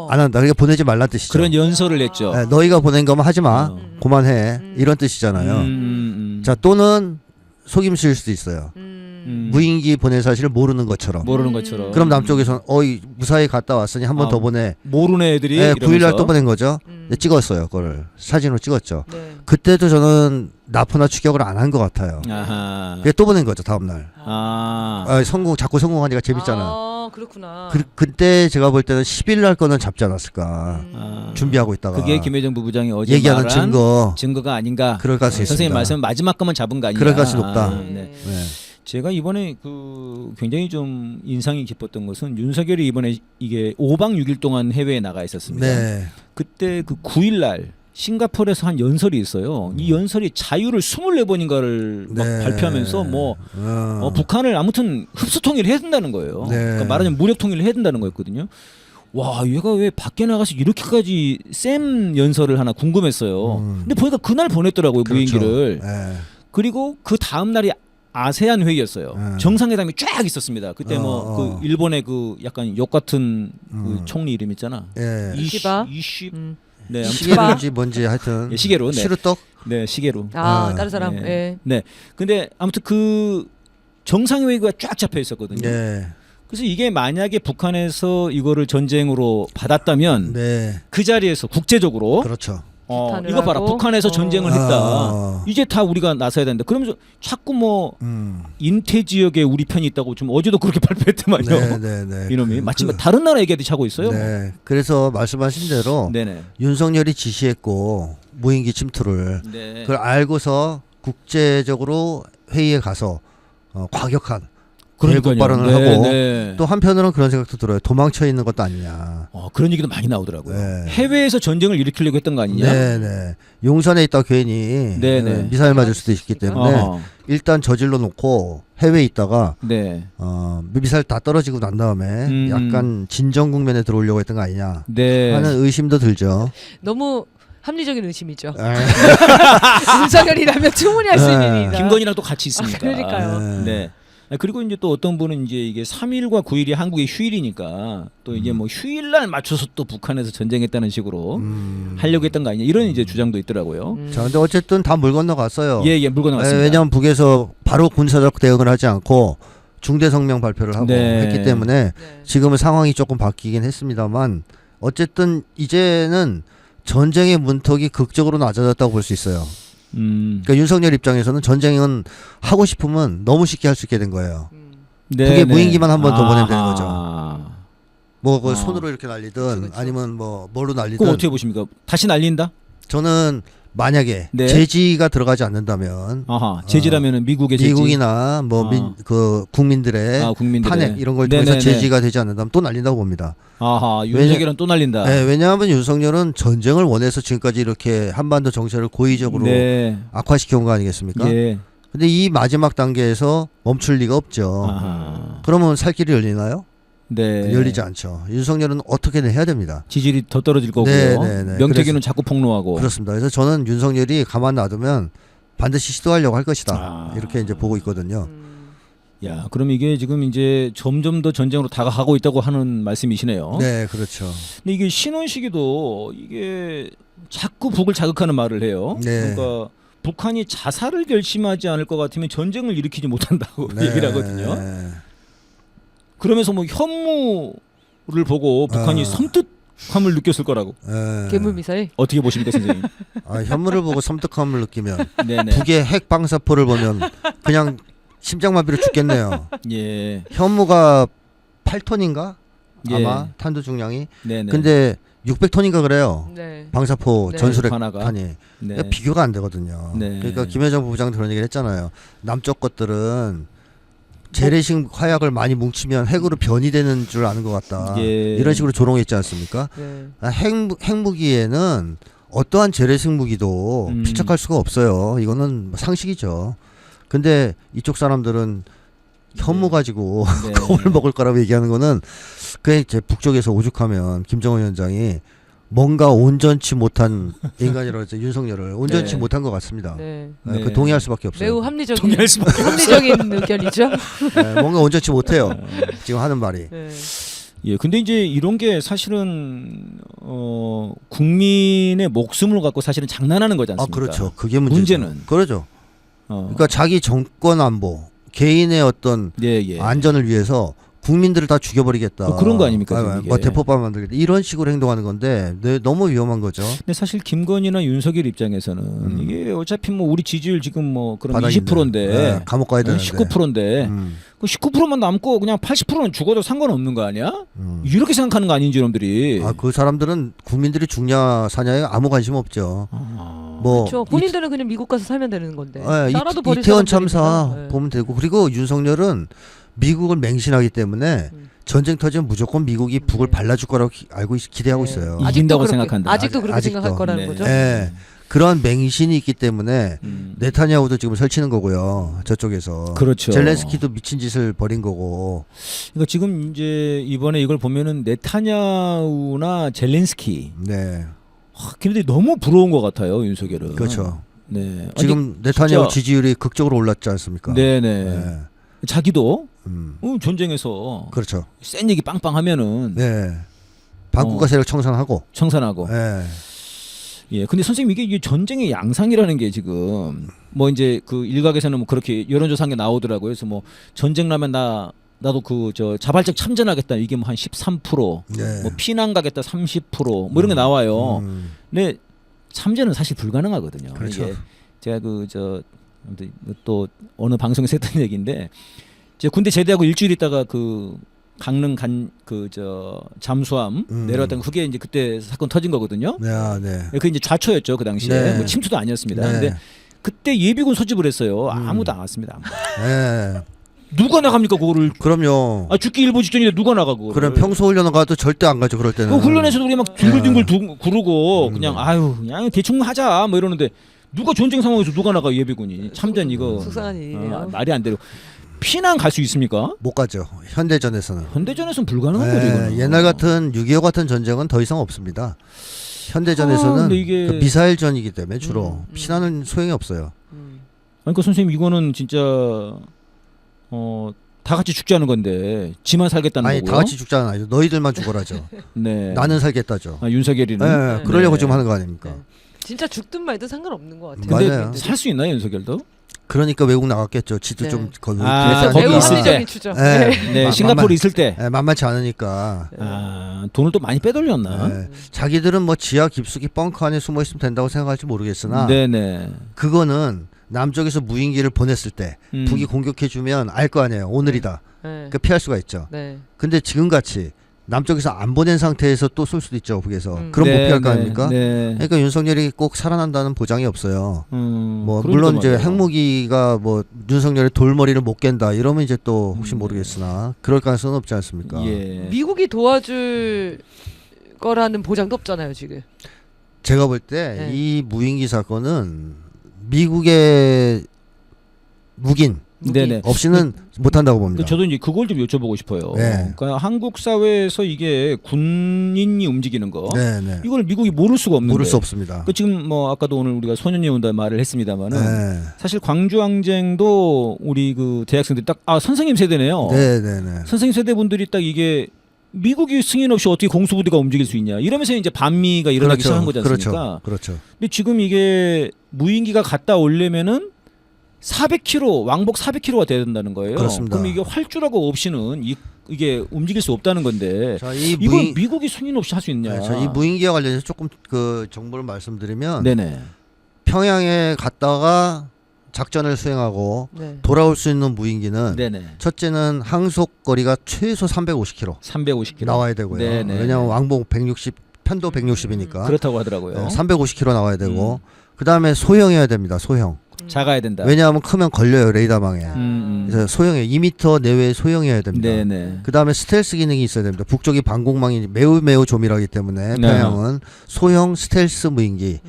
안 한다. 그러니까 보내지 말란 뜻이죠. 그런 연설을 했죠. 네, 너희가 보낸 거면 하지 마. 그만해. 이런 뜻이잖아요. 자, 또는 속임수일 수도 있어요. 무인기 보낸 사실을 모르는 것처럼. 모르는 것처럼. 그럼 남쪽에서는 무사히 갔다 왔으니 한 번 더 보내. 모르는 애들이. 네, 9일날 이러면서. 또 보낸 거죠. 네, 찍었어요. 그걸 사진으로 찍었죠. 네. 그때도 저는 납포나 추격을 안 한 것 같아요. 아하. 그게 또 보낸 거죠. 다음날. 자꾸 성공하니까 재밌잖아. 그렇구나. 그때 제가 볼 때는 10일날 거는 잡지 않았을까. 준비하고 있다가. 그게 김여정 부부장이 어제 얘기하는 말한 증거가 아닌가. 그럴 가능성이 있습니다. 선생님 말씀 마지막 거만 잡은 거 아닌가. 그럴 가능성이 높다. 네. 네. 제가 이번에 굉장히 좀 인상이 깊었던 것은 윤석열이 이번에 이게 5박 6일 동안 해외에 나가 있었습니다. 네. 그때 9일 날 싱가포르에서 한 연설이 있어요. 이 연설이 자유를 24번인가를 막 네. 발표하면서 북한을 아무튼 흡수 통일을 해야 된다는 거예요. 네. 그러니까 말하자면 무력 통일을 해야 된다는 거였거든요. 와, 얘가 왜 밖에 나가서 이렇게까지 쌤 연설을 하나 궁금했어요. 근데 보니까 그날 보냈더라고요. 그렇죠. 무인기를. 네. 그리고 그 다음 날이 아세안 회의였어요. 정상회담이 쫙 있었습니다. 그때 그 일본의 그 약간 욕 같은 그 총리 이름 있잖아. 예. 이시 네, 시게루인지 뭔지 하여튼 시게루. 네. 시루떡? 네, 시게루. 다른 사람. 네. 예. 네. 근데 아무튼 그 정상회의가 쫙 잡혀 있었거든요. 네. 그래서 이게 만약에 북한에서 이거를 전쟁으로 받았다면 네. 그 자리에서 국제적으로 그렇죠. 이거 봐라, 북한에서 전쟁을 했다. 이제 다 우리가 나서야 된다. 그러면서 자꾸 뭐 인태 지역에 우리 편이 있다고 좀 어제도 그렇게 발표했더만요. 네. 이놈이 마침 다른 나라 얘기하듯이 하고 있어요. 네. 그래서 말씀하신 대로 네네. 윤석열이 지시했고 무인기 침투를 네. 그걸 알고서 국제적으로 회의에 가서 과격한 대국 발언을 하고 또 한편으로는 그런 생각도 들어요. 도망쳐 있는 것도 아니냐. 그런 얘기도 많이 나오더라고요. 네. 해외에서 전쟁을 일으키려고 했던 거 아니냐? 네네. 용산에 있다 괜히 네네. 미사일 맞을 수도 있기 때문에 일단 저질러 놓고 해외에 있다가 네. 미사일 다 떨어지고 난 다음에 약간 진정 국면에 들어오려고 했던 거 아니냐 네. 하는 의심도 들죠. 너무 합리적인 의심이죠. 윤석열이라면 충분히 할 수 있는 일이다. 김건희랑 또 같이 있으니까. 그러니까요. 네. 그리고 이제 또 어떤 분은 이제 이게 3일과 9일이 한국의 휴일이니까 또 이제 뭐 휴일날 맞춰서 또 북한에서 전쟁했다는 식으로 하려고 했던 거 아니냐 이런 이제 주장도 있더라고요. 자, 근데 어쨌든 다 물 건너갔어요. 예, 물 건너갔습니다. 왜냐하면 북에서 바로 군사적 대응을 하지 않고 중대 성명 발표를 하고 했기 때문에 지금은 상황이 조금 바뀌긴 했습니다만 어쨌든 이제는 전쟁의 문턱이 극적으로 낮아졌다고 볼 수 있어요. 그러니까 윤석열 입장에서는 전쟁은 하고 싶으면 너무 쉽게 할 수 있게 된 거예요. 북에 무인기만 한 번 더 보내면 되는 거죠. 뭐 그 손으로 이렇게 날리든 그쵸. 아니면 뭐 뭘로 날리든. 그거 어떻게 보십니까? 다시 날린다? 저는 만약에 제지가 들어가지 않는다면 제지라면은 미국의 제지? 미국이나 뭐 그 국민들의 탄핵 이런 걸 통해서 제지가 되지 않는다면 또 날린다고 봅니다. 윤석열은 또 날린다. 네, 왜냐하면 윤석열은 전쟁을 원해서 지금까지 이렇게 한반도 정세를 고의적으로 악화시켜온 거 아니겠습니까? 근데 이 마지막 단계에서 멈출 리가 없죠. 그러면 살 길이 열리나요? 열리지 않죠. 윤석열은 어떻게든 해야 됩니다. 지지율이 더 떨어질 거고요. 명태균은 자꾸 폭로하고. 그렇습니다. 그래서 저는 윤석열이 가만 놔두면 반드시 시도하려고 할 것이다. 이렇게 이제 보고 있거든요. 야, 그럼 이게 지금 이제 점점 더 전쟁으로 다가가고 있다고 하는 말씀이시네요. 네, 그렇죠. 근데 이게 신원식이도 이게 자꾸 북을 자극하는 말을 해요. 그러니까 북한이 자살을 결심하지 않을 것 같으면 전쟁을 일으키지 못한다고 얘기를 하거든요. 그러면서 뭐 현무를 보고 북한이 섬뜩함을 느꼈을 거라고. 괴물 미사일. 어떻게 보십니까, 선생님? 현무를 보고 섬뜩함을 느끼면 북의 핵 방사포를 보면 그냥 심장마비로 죽겠네요. 현무가 8톤인가? 아마 탄두 중량이. 근데 600톤인가 그래요. 방사포 전술핵탄이. 비교가 안 되거든요. 그러니까 김여정 부부장도 그런 얘기를 했잖아요. 남쪽 것들은 재래식 화약을 많이 뭉치면 핵으로 변이되는 줄 아는 것 같다. 이런 식으로 조롱했지 않습니까? 핵무기에는 어떠한 재래식 무기도 필착할 수가 없어요. 이거는 상식이죠. 근데 이쪽 사람들은 현무 가지고 겁을 먹을 거라고 얘기하는 거는 그게 이제 북쪽에서 오죽하면 김정은 위원장이 뭔가 온전치 못한 인간이라고 해서 윤석열을 온전치 못한 것 같습니다. 그 동의할 수밖에 없어요. 매우 합리적인 의견이죠. 뭔가 온전치 못해요. 지금 하는 말이. 근데 이제 이런 게 사실은 국민의 목숨을 갖고 사실은 장난하는 거지 않습니까? 그렇죠. 그게 문제는. 그렇죠. 그러니까 자기 정권 안보, 개인의 어떤 안전을 위해서 국민들을 다 죽여버리겠다. 그런 거 아닙니까? 뭐 대포밥 만들겠다. 이런 식으로 행동하는 건데 너무 위험한 거죠. 근데 사실 김건희나 윤석열 입장에서는 이게 어차피 뭐 우리 지지율 지금 뭐 그럼 20%인데 감옥 가야 되는데 19%인데 그 19%만 남고 그냥 80%는 죽어도 상관없는 거 아니야? 이렇게 생각하는 거 아닌지 여러분들이. 그 사람들은 국민들이 죽냐 사냐에 아무 관심 없죠. 뭐 그렇죠. 본인들은 그냥 미국 가서 살면 되는 건데. 나라도 버릴 이태원 참사 사람들이니까. 보면 되고 그리고 윤석열은 미국을 맹신하기 때문에 전쟁 터지면 무조건 미국이 북을 발라줄 거라고 기대하고 있어요. 이긴다고 생각한다. 아직도 그렇게 생각할 거라는 거죠. 그런 맹신이 있기 때문에 네타냐후도 지금 설치는 거고요. 저쪽에서. 그렇죠. 젤렌스키도 미친 짓을 벌인 거고. 그러니까 지금 이제 이번에 이걸 보면은 네타냐후나 젤렌스키. 걔네들이 너무 부러운 것 같아요, 윤석열은. 그렇죠. 네. 지금 네타냐후 진짜... 지지율이 극적으로 올랐지 않습니까? 네네. 네. 자기도 전쟁에서 그렇죠. 센 얘기 빵빵하면은 네. 반국가 세력 청산하고. 네. 예. 근데 선생님 이게 전쟁의 양상이라는 게 지금 뭐 이제 그 일각에서는 뭐 그렇게 여론조사한 게 나오더라고요. 그래서 뭐 전쟁 나면 나도 그 저 자발적 참전하겠다 이게 뭐 한 13%, 네. 뭐 피난 가겠다 30%뭐 이런 게 나와요. 근데 참전은 사실 불가능하거든요. 그렇죠. 이게 제가 또 어느 방송에서 했던 얘기인데 제가 군대 제대하고 일주일 있다가 그 강릉 잠수함 내려왔던 그게 이제 그때 사건 터진 거거든요. 네. 그 이제 좌초였죠 그 당시에. 네. 뭐 침투도 아니었습니다. 네. 근데 그때 예비군 소집을 했어요. 아무도 안 왔습니다. 네. 누가 나갑니까 그거를? 그럼요. 죽기 일보 직전인데 누가 나가고? 그럼 평소 훈련을 가도 절대 안 가죠 그럴 때는. 그 훈련에서도 우리 막 뒹굴뒹굴 구르고 그냥 그냥 대충 하자 뭐 이러는데 누가 전쟁 상황에서 누가 나가 예비군이 참전 이거 속상한 일이에요. 말이 안 되고. 피난 갈 수 있습니까? 못 가죠. 현대전에서는 불가능한 거죠. 이거는. 옛날 같은 6.25 같은 전쟁은 더 이상 없습니다. 현대전에서는 이게... 그 미사일전이기 때문에 주로 피난은 소용이 없어요. 그러니까 선생님 이거는 진짜 다 같이 죽자는 건데 지만 살겠다는 거고요. 다 같이 죽자는 아니죠. 너희들만 죽어라죠. 네. 나는 살겠다죠. 윤석열이는. 네. 그러려고 지금 하는 거 아닙니까? 네. 진짜 죽든 말든 상관없는 것 같아요. 근데 맞아요. 살 수 있나요 윤석열도? 그러니까 외국 나갔겠죠. 지도 네. 좀 거기 거기 매우 있을 때. 합리적인 추정. 네, 싱가포르 있을 때. 만만치 않으니까. 돈을 또 많이 빼돌렸나? 네. 자기들은 뭐 지하 깊숙이 벙커 안에 숨어 있으면 된다고 생각할지 모르겠으나 네네. 그거는 남쪽에서 무인기를 보냈을 때 북이 공격해주면 알 거 아니에요. 오늘이다. 그러니까 피할 수가 있죠. 근데 지금같이 남쪽에서 안 보낸 상태에서 또 쏠 수도 있죠. 북에서. 그럼 못 피할 거 아닙니까? 그러니까 윤석열이 꼭 살아난다는 보장이 없어요. 뭐 물론 이제 말이에요. 핵무기가 뭐 윤석열의 돌머리를 못 깬다 이러면 이제 또 혹시 모르겠으나 그럴 가능성은 없지 않습니까? 예. 미국이 도와줄 거라는 보장도 없잖아요 지금. 제가 볼 때 이 무인기 사건은 미국의 무긴 네네. 없이는 못한다고 봅니다. 저도 이제 그걸 좀 여쭤보고 싶어요. 네. 그러니까 한국 사회에서 이게 군인이 움직이는 거, 네네. 이걸 미국이 모를 수가 없는데. 모를 수 없습니다. 지금 뭐 아까도 오늘 우리가 소년이 온다 말을 했습니다만은 네. 사실 광주항쟁도 우리 그 대학생들이 딱 선생님 세대네요. 네네네. 선생님 세대 분들이 딱 이게 미국이 승인 없이 어떻게 공수부대가 움직일 수 있냐 이러면서 이제 반미가 일어나기 시작한 거지 않습니까? 그렇죠. 근데 지금 이게 무인기가 갔다 오려면은 400km 왕복 400km가 돼야 된다는 거예요. 그렇습니다. 그럼 이게 활주라고 없이는 이게 움직일 수 없다는 건데 자, 이걸 미국이 승인 없이 할 수 있냐? 자, 이 무인기와 관련해서 조금 그 정보를 말씀드리면 네네. 평양에 갔다가 작전을 수행하고 돌아올 수 있는 무인기는 네네. 첫째는 항속 거리가 최소 350km 350km 나와야 되고요. 네네. 왜냐하면 왕복 160 편도 160이니까 그렇다고 하더라고요. 350km 나와야 되고 그 다음에 소형이어야 됩니다. 소형. 작아야 된다. 왜냐하면 크면 걸려요 레이더망에. 그래서 소형에 2m 내외의 소형이어야 됩니다. 네네. 그 다음에 스텔스 기능이 있어야 됩니다. 북쪽이 방공망이 매우 조밀하기 때문에 평양은 소형 스텔스 무인기.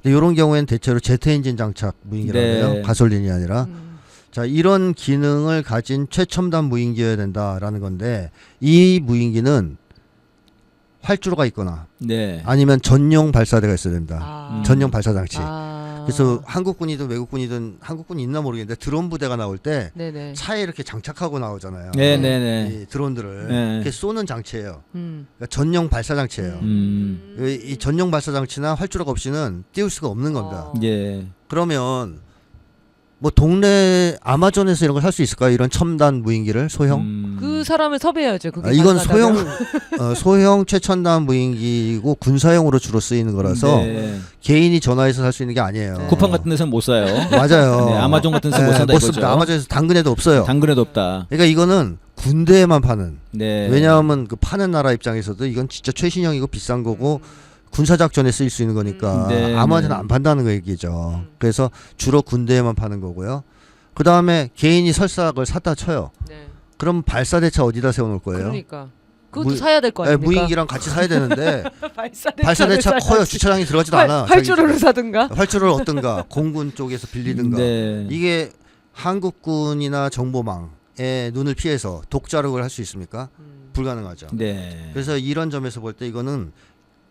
근데 이런 경우에는 대체로 제트 엔진 장착 무인기라고 해요. 가솔린이 아니라. 자, 이런 기능을 가진 최첨단 무인기여야 된다라는 건데 이 무인기는 활주로가 있거나 아니면 전용 발사대가 있어야 됩니다. 전용 발사 장치. 그래서 한국군이든 외국군이든 한국군이 있나 모르겠는데 드론 부대가 나올 때 차에 이렇게 장착하고 나오잖아요. 이 드론들을 이렇게 쏘는 장치예요. 그러니까 전용 발사 장치예요. 이 전용 발사 장치나 활주로가 없이는 띄울 수가 없는 겁니다. 그러면 뭐 동네 아마존에서 이런 걸 살 수 있을까요? 이런 첨단 무인기를 소형? 그 사람을 섭외해야죠. 그게 이건 가능하다면. 소형 최첨단 무인기고 군사용으로 주로 쓰이는 거라서 개인이 전화해서 살 수 있는 게 아니에요. 쿠팡 같은 데서는 못 사요. 맞아요. 아마존 같은 데서 못 산다 못 이거죠. 씁니다. 아마존에서 당근에도 없어요. 당근에도 없다. 그러니까 이거는 군대에만 파는. 왜냐하면 그 파는 나라 입장에서도 이건 진짜 최신형이고 비싼 거고 군사작전에 쓰일 수 있는 거니까 아무한테나 안 판다는 거 얘기죠. 그래서 주로 군대에만 파는 거고요. 그 다음에 개인이 설사 그걸 샀다 쳐요. 그럼 발사대차 어디다 세워놓을 거예요? 그러니까 그것도 사야 될 거 아닙니까? 무인기랑 같이 사야 되는데 발사대차 커요. 주차장이 들어가지도 않아. 활주로를 사든가. 활주로를 얻든가 공군 쪽에서 빌리든가. 이게 한국군이나 정보망의 눈을 피해서 독자력을 할 수 있습니까? 불가능하죠. 그래서 이런 점에서 볼 때 이거는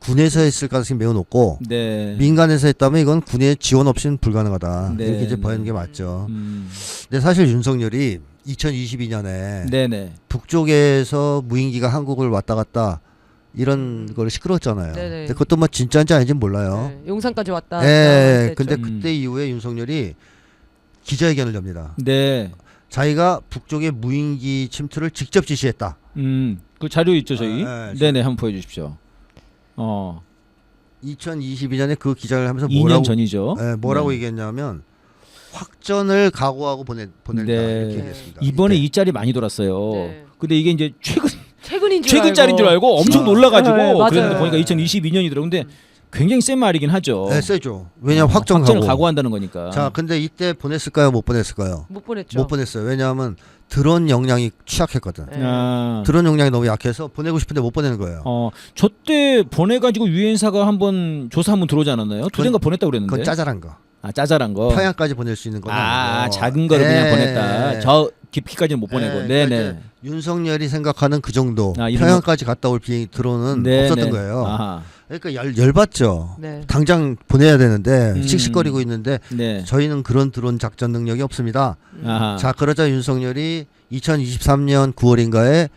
군에서 했을 가능성이 매우 높고 네. 민간에서 했다면 이건 군의 지원 없이는 불가능하다. 네, 이렇게 이제 네. 보이는 게 맞죠. 근데 사실 윤석열이 2022년에 네네. 북쪽에서 무인기가 한국을 왔다 갔다 이런 걸 시끄러웠잖아요. 네네. 근데 그것도 뭐 진짜인지 아닌지 몰라요. 네, 용산까지 왔다. 예. 했죠. 근데 그때 이후에 윤석열이 기자회견을 엽니다. 네. 자기가 북쪽의 무인기 침투를 직접 지시했다. 그 자료 있죠 저희. 네, 네네 한번 보여주십시오. 2022년에 그 기자를 하면서 2년 전이죠. 뭐라고 네. 얘기했냐면 확전을 각오하고 보낸다 네. 이렇게 얘기했습니다. 이번에 이때. 이 짤이 많이 돌았어요. 네. 근데 이게 이제 최근 짤인 줄 알고 엄청 아. 놀라가지고 네, 맞아요. 그랬는데 보니까 2022년이더라고요. 근데 굉장히 센 말이긴 하죠. 네, 세죠. 왜냐하면 확전 확전을 각오. 각오한다는 거니까. 자, 근데 이때 보냈을까요? 못 보냈을까요? 못 보냈죠. 못 보냈어요. 왜냐하면 드론 역량이 취약했거든. 네. 드론 역량이 너무 약해서 보내고 싶은데 못 보내는 거예요. 저때 보내가지고 유엔사가 한번 조사 한번 들어오지 않았나요? 두 대인가 보냈다고 그랬는데. 그건 짜잘한 거. 짜잘한 거. 평양까지 보낼 수 있는 건 아니고. 작은 거를 그냥 보냈다. 저 깊이까지는 못 보내고. 네, 네네. 그러니까 윤석열이 생각하는 그 정도 이런 평양까지 갔다 올 비행기 드론은 네네. 없었던 거예요. 아하. 그러니까 열받죠. 네. 당장 보내야 되는데 음. 씩씩거리고 있는데 네. 저희는 그런 드론 작전 능력이 없습니다. 아하. 자, 그러자 윤석열이 2023년 9월인가에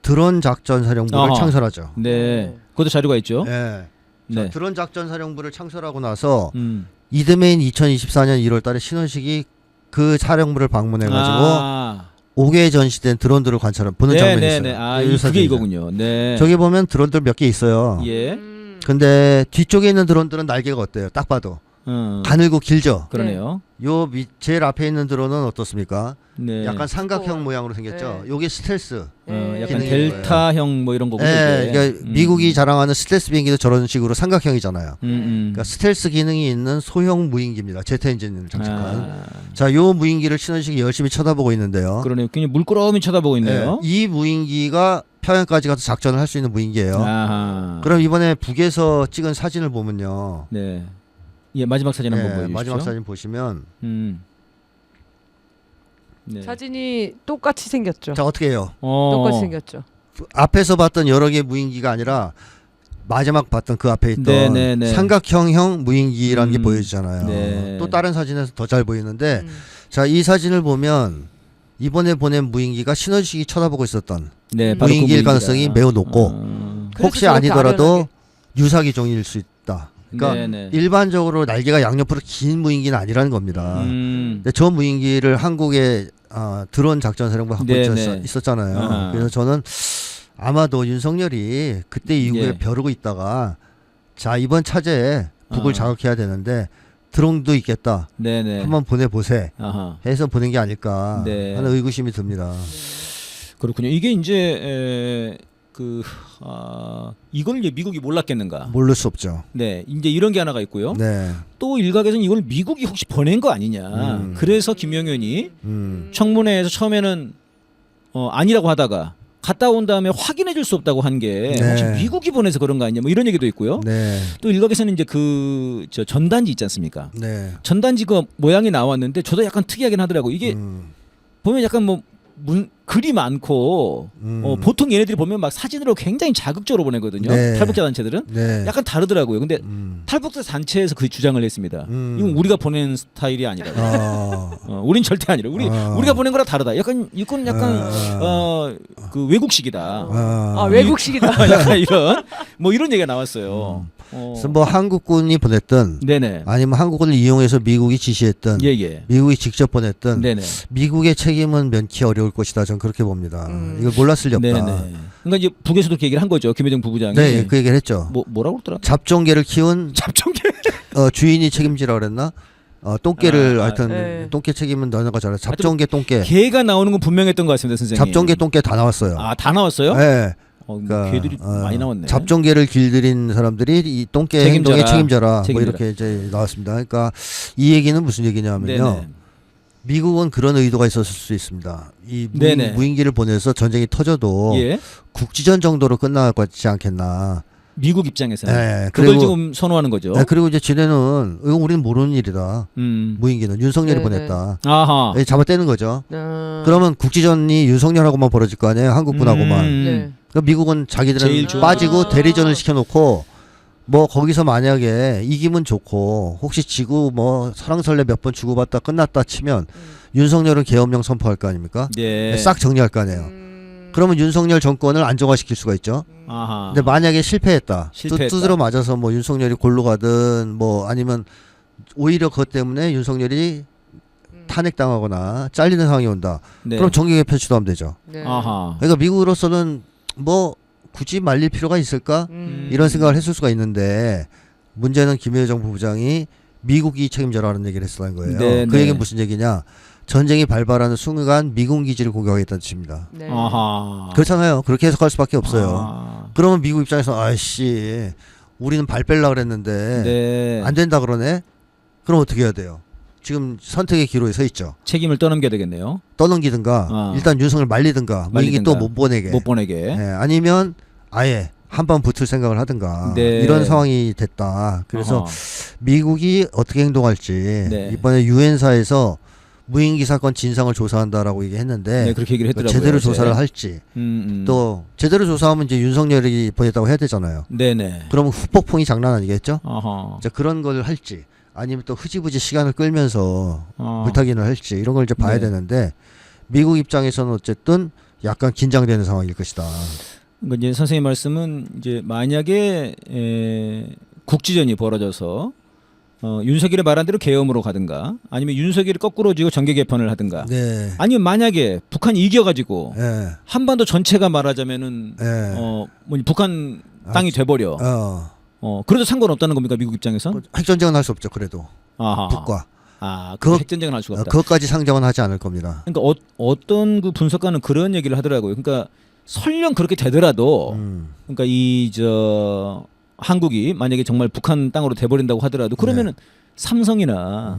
드론 작전 사령부를 어허. 창설하죠. 네. 그것도 자료가 있죠. 네. 네. 드론 작전 사령부를 창설하고 나서 음. 이듬해인 2024년 1월달에 신원식이 그 사령부를 방문해가지고 5개 전시된 드론들을 보는 장면이 있어요. 네네네. 이 그게 사진이죠. 이거군요. 네. 저기 보면 드론들 몇 개 있어요. 예. 근데 뒤쪽에 있는 드론들은 날개가 어때요? 딱 봐도 가늘고 길죠. 그러네요. 요 제일 앞에 있는 드론은 어떻습니까? 네. 약간 삼각형 모양으로 생겼죠. 네. 요게 스텔스. 약간 기능인 델타형 뭐 이런 거군요. 네, 이게. 그러니까 미국이 자랑하는 스텔스 비행기도 저런 식으로 삼각형이잖아요. 그러니까 스텔스 기능이 있는 소형 무인기입니다. 제트 엔진을 장착한. 자, 요 무인기를 신원식이 열심히 쳐다보고 있는데요. 그러네요. 그냥 물끄러미 쳐다보고 있네요. 네, 이 무인기가 평양까지 가서 작전을 할 수 있는 무인기예요. 아하. 그럼 이번에 북에서 찍은 사진을 보면요. 네. 예, 마지막 사진 한번 네, 보여주시죠. 마지막 사진 보시면 네. 사진이 똑같이 생겼죠. 자, 어떻게 해요? 똑같이 생겼죠. 앞에서 봤던 여러 개의 무인기가 아니라 마지막 봤던 그 앞에 있던 네네네. 삼각형형 무인기라는 게 보여지잖아요. 네. 또 다른 사진에서 더 잘 보이는데 음. 자, 이 사진을 보면 이번에 보낸 무인기가 신원식이 쳐다보고 있었던 네, 바로 그 무인기일 무인기다. 가능성이 매우 높고 그래서 혹시 저렇게 아니더라도 아련하게. 유사기종일 수 있다. 그러니까 네네. 일반적으로 날개가 양옆으로 긴 무인기는 아니라는 겁니다. 근데 저 무인기를 한국에 드론 작전 사령부 갖고 네네. 있었잖아요. 아하. 그래서 저는 아마도 윤석열이 그때 이후에 예. 벼르고 있다가 자, 이번 차제에 북을 아. 자극해야 되는데 드론도 있겠다. 네네. 한번 보내보세 아하. 해서 보낸 게 아닐까 네. 하는 의구심이 듭니다. 그렇군요. 이게 이제 이걸 이제 미국이 몰랐겠는가? 모를 수 없죠. 네, 이제 이런 게 하나가 있고요. 네. 또 일각에서는 이걸 미국이 혹시 보낸 거 아니냐. 그래서 김영현이 청문회에서 처음에는 아니라고 하다가 갔다 온 다음에 확인해 줄 수 없다고 한 게 네. 혹시 미국이 보내서 그런 거 아니냐 뭐 이런 얘기도 있고요. 네. 또 일각에서는 이제 그 전단지 있지 않습니까? 네. 전단지 그 모양이 나왔는데 저도 약간 특이하긴 하더라고. 이게 보면 약간 뭐 글이 많고 보통 얘네들이 보면 막 사진으로 굉장히 자극적으로 보내거든요. 네. 탈북자 단체들은 네. 약간 다르더라고요. 근데 탈북자 단체에서 그 주장을 했습니다. 이건 우리가 보낸 스타일이 아니라. 우린 절대 아니라. 우리가 보낸 거랑 다르다. 약간 이건 약간 그 외국식이다. 외국식이다. 약간 이런 뭐 이런 얘기가 나왔어요. 그래서 뭐 한국군이 보냈든 네네. 아니면 한국군을 이용해서 미국이 지시했든 예예. 미국이 직접 보냈든 네네. 미국의 책임은 면키 어려울 것이다. 저는 그렇게 봅니다. 이걸 몰랐을 리 없다. 네네. 그러니까 이제 북에서도 그 얘기를 한 거죠. 김여정 부부장이. 네, 그 얘기를 했죠. 뭐라고 그러더라? 잡종개를 키운 잡종개. 주인이 책임지라 그랬나? 똥개를 하여튼 네. 똥개 책임은 너네가 잘. 잡종개 똥개. 개가 나오는 건 분명했던 것 같습니다, 선생님. 잡종개 똥개 다 나왔어요. 다 나왔어요? 네. 그러니까 개들이 많이 나왔네. 잡종개를 길들인 사람들이 이 똥개 행동에 책임져라. 뭐 이렇게 이제 나왔습니다. 그러니까 이 얘기는 무슨 얘기냐면요. 네네. 미국은 그런 의도가 있었을 수 있습니다. 이 네네. 무인기를 보내서 전쟁이 터져도 예. 국지전 정도로 끝날 것 같지 않겠나. 미국 입장에서는 네, 그걸 그리고- 지금 선호하는 거죠. 네, 그리고 이제 지네는 이건 우리는 모르는 일이다. 무인기는 윤석열이 네네. 보냈다. 아하. 잡아떼는 거죠. 아. 그러면 국지전이 윤석열하고만 벌어질 거 아니에요. 한국군하고만. 네. 그러니까 미국은 제일 자기들은 좋은- 빠지고 대리전을 시켜놓고 뭐 거기서 만약에 이기면 좋고 혹시 지구 뭐 설왕설래 몇 번 주고받다 끝났다 치면 윤석열은 계엄령 선포할 거 아닙니까? 네. 싹 정리할 거 아니에요. 그러면 윤석열 정권을 안정화시킬 수가 있죠. 아하. 근데 만약에 실패했다. 실패했다. 두드러 맞아서 뭐 윤석열이 골로 가든 뭐 아니면 오히려 그것 때문에 윤석열이 탄핵당하거나 잘리는 상황이 온다. 네. 그럼 정계 개편 시도하면 되죠. 네. 아하. 그러니까 미국으로서는 뭐 굳이 말릴 필요가 있을까? 이런 생각을 했을 수가 있는데 문제는 김여정 정부 부장이 미국이 책임져라는 얘기를 했었다는 거예요. 네, 그 네. 얘기는 무슨 얘기냐? 전쟁이 발발하는 순간 미군 기지를 공격하겠다는 뜻입니다. 네. 아하. 그렇잖아요. 그렇게 해석할 수밖에 없어요. 아. 그러면 미국 입장에서 아이씨 우리는 발 뺄라 그랬는데 네. 안 된다 그러네. 그럼 어떻게 해야 돼요? 지금 선택의 기로에 서 있죠. 책임을 떠넘겨야 되겠네요. 떠넘기든가 일단 윤석을 말리든가 무인기 또 못 보내게. 못 보내게. 네, 아니면 아예 한 번 붙을 생각을 하든가 네. 이런 상황이 됐다. 그래서 어허. 미국이 어떻게 행동할지 네. 이번에 유엔사에서 무인기 사건 진상을 조사한다라고 얘기했는데 네, 그렇게 얘기를 했더라고요. 제대로 어제. 조사를 할지 또 제대로 조사하면 이제 윤석열이 보냈다고 해야 되잖아요. 네네. 그러면 후폭풍이 장난 아니겠죠? 어허. 이제 그런 걸 할지 아니면 또 흐지부지 시간을 끌면서 어. 물타기를 할지 이런 걸 이제 봐야 네. 되는데 미국 입장에서는 어쨌든 약간 긴장되는 상황일 것이다. 그러니까 이제 선생님 말씀은 이제 만약에 국지전이 벌어져서 윤석열이 말한 대로 계엄으로 가든가 아니면 윤석열이 거꾸로 지고 정계 개편을 하든가 네. 아니면 만약에 북한이 이겨가지고 예. 한반도 전체가 말하자면은 예. 뭐 북한 땅이 돼버려. 그래도 상관없다는 겁니까 미국 입장에선? 핵전쟁은 할 수 없죠. 그래도 아하. 북과 그 핵전쟁은 할 수가 없다. 그것까지 상정은 하지 않을 겁니다. 그러니까 어떤 그 분석가는 그런 얘기를 하더라고요. 그러니까 설령 그렇게 되더라도 그러니까 이 한국이 만약에 정말 북한 땅으로 돼버린다고 하더라도 그러면은 삼성이나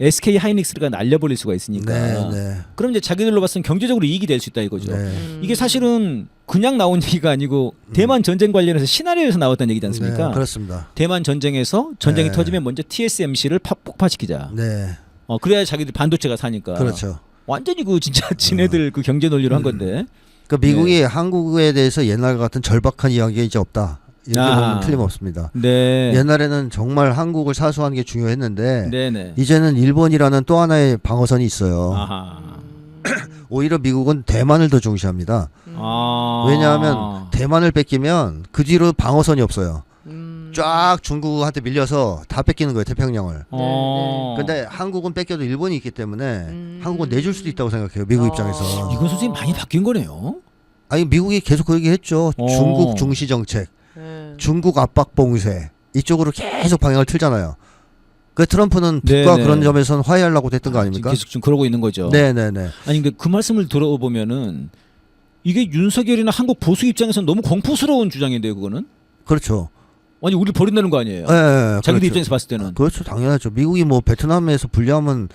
SK 하이닉스가 날려버릴 수가 있으니까 네. 그럼 이제 자기들로 봤을 땐 경제적으로 이익이 될 수 있다 이거죠. 네. 이게 사실은 그냥 나온 얘기가 아니고 대만 전쟁 관련해서 시나리오에서 나왔다는 얘기지 않습니까? 네, 그렇습니다. 대만 전쟁에서 전쟁이 네. 터지면 먼저 TSMC를 폭파시키자. 네. 그래야 자기들 반도체가 사니까. 그렇죠. 완전히 그 진짜 지네들 그 경제 논리로 한 건데. 그러니까 미국이 한국에 대해서 옛날 같은 절박한 이야기가 이제 없다. 이렇게 보면 틀림없습니다. 네. 옛날에는 정말 한국을 사수하는 게 중요했는데 네네. 이제는 일본이라는 또 하나의 방어선이 있어요. 아하. 오히려 미국은 대만을 더 중시합니다. 왜냐하면 대만을 뺏기면 그 뒤로 방어선이 없어요. 쫙 중국한테 밀려서 다 뺏기는 거예요. 태평양을. 근데 한국은 뺏겨도 일본이 있기 때문에 한국은 내줄 수도 있다고 생각해요. 미국 입장에서. 이건 선생님 많이 바뀐 거네요. 아니 미국이 계속 그 얘기했죠. 중국 중시 정책, 중국 압박 봉쇄 이쪽으로 계속 방향을 틀잖아요. 그 트럼프는 북과 네네. 그런 점에서는 화해하려고 됐던 거 아닙니까? 계속 좀 그러고 있는 거죠. 네네네. 아니 근데 그 말씀을 들어보면은 이게 윤석열이나 한국 보수 입장에서는 너무 공포스러운 주장인데요, 그거는? 그렇죠. 아니 우리 버린다는 거 아니에요? 네, 자기들 그렇죠. 입장에서 봤을 때는. 그렇죠, 당연하죠. 미국이 뭐 베트남에서 불리하면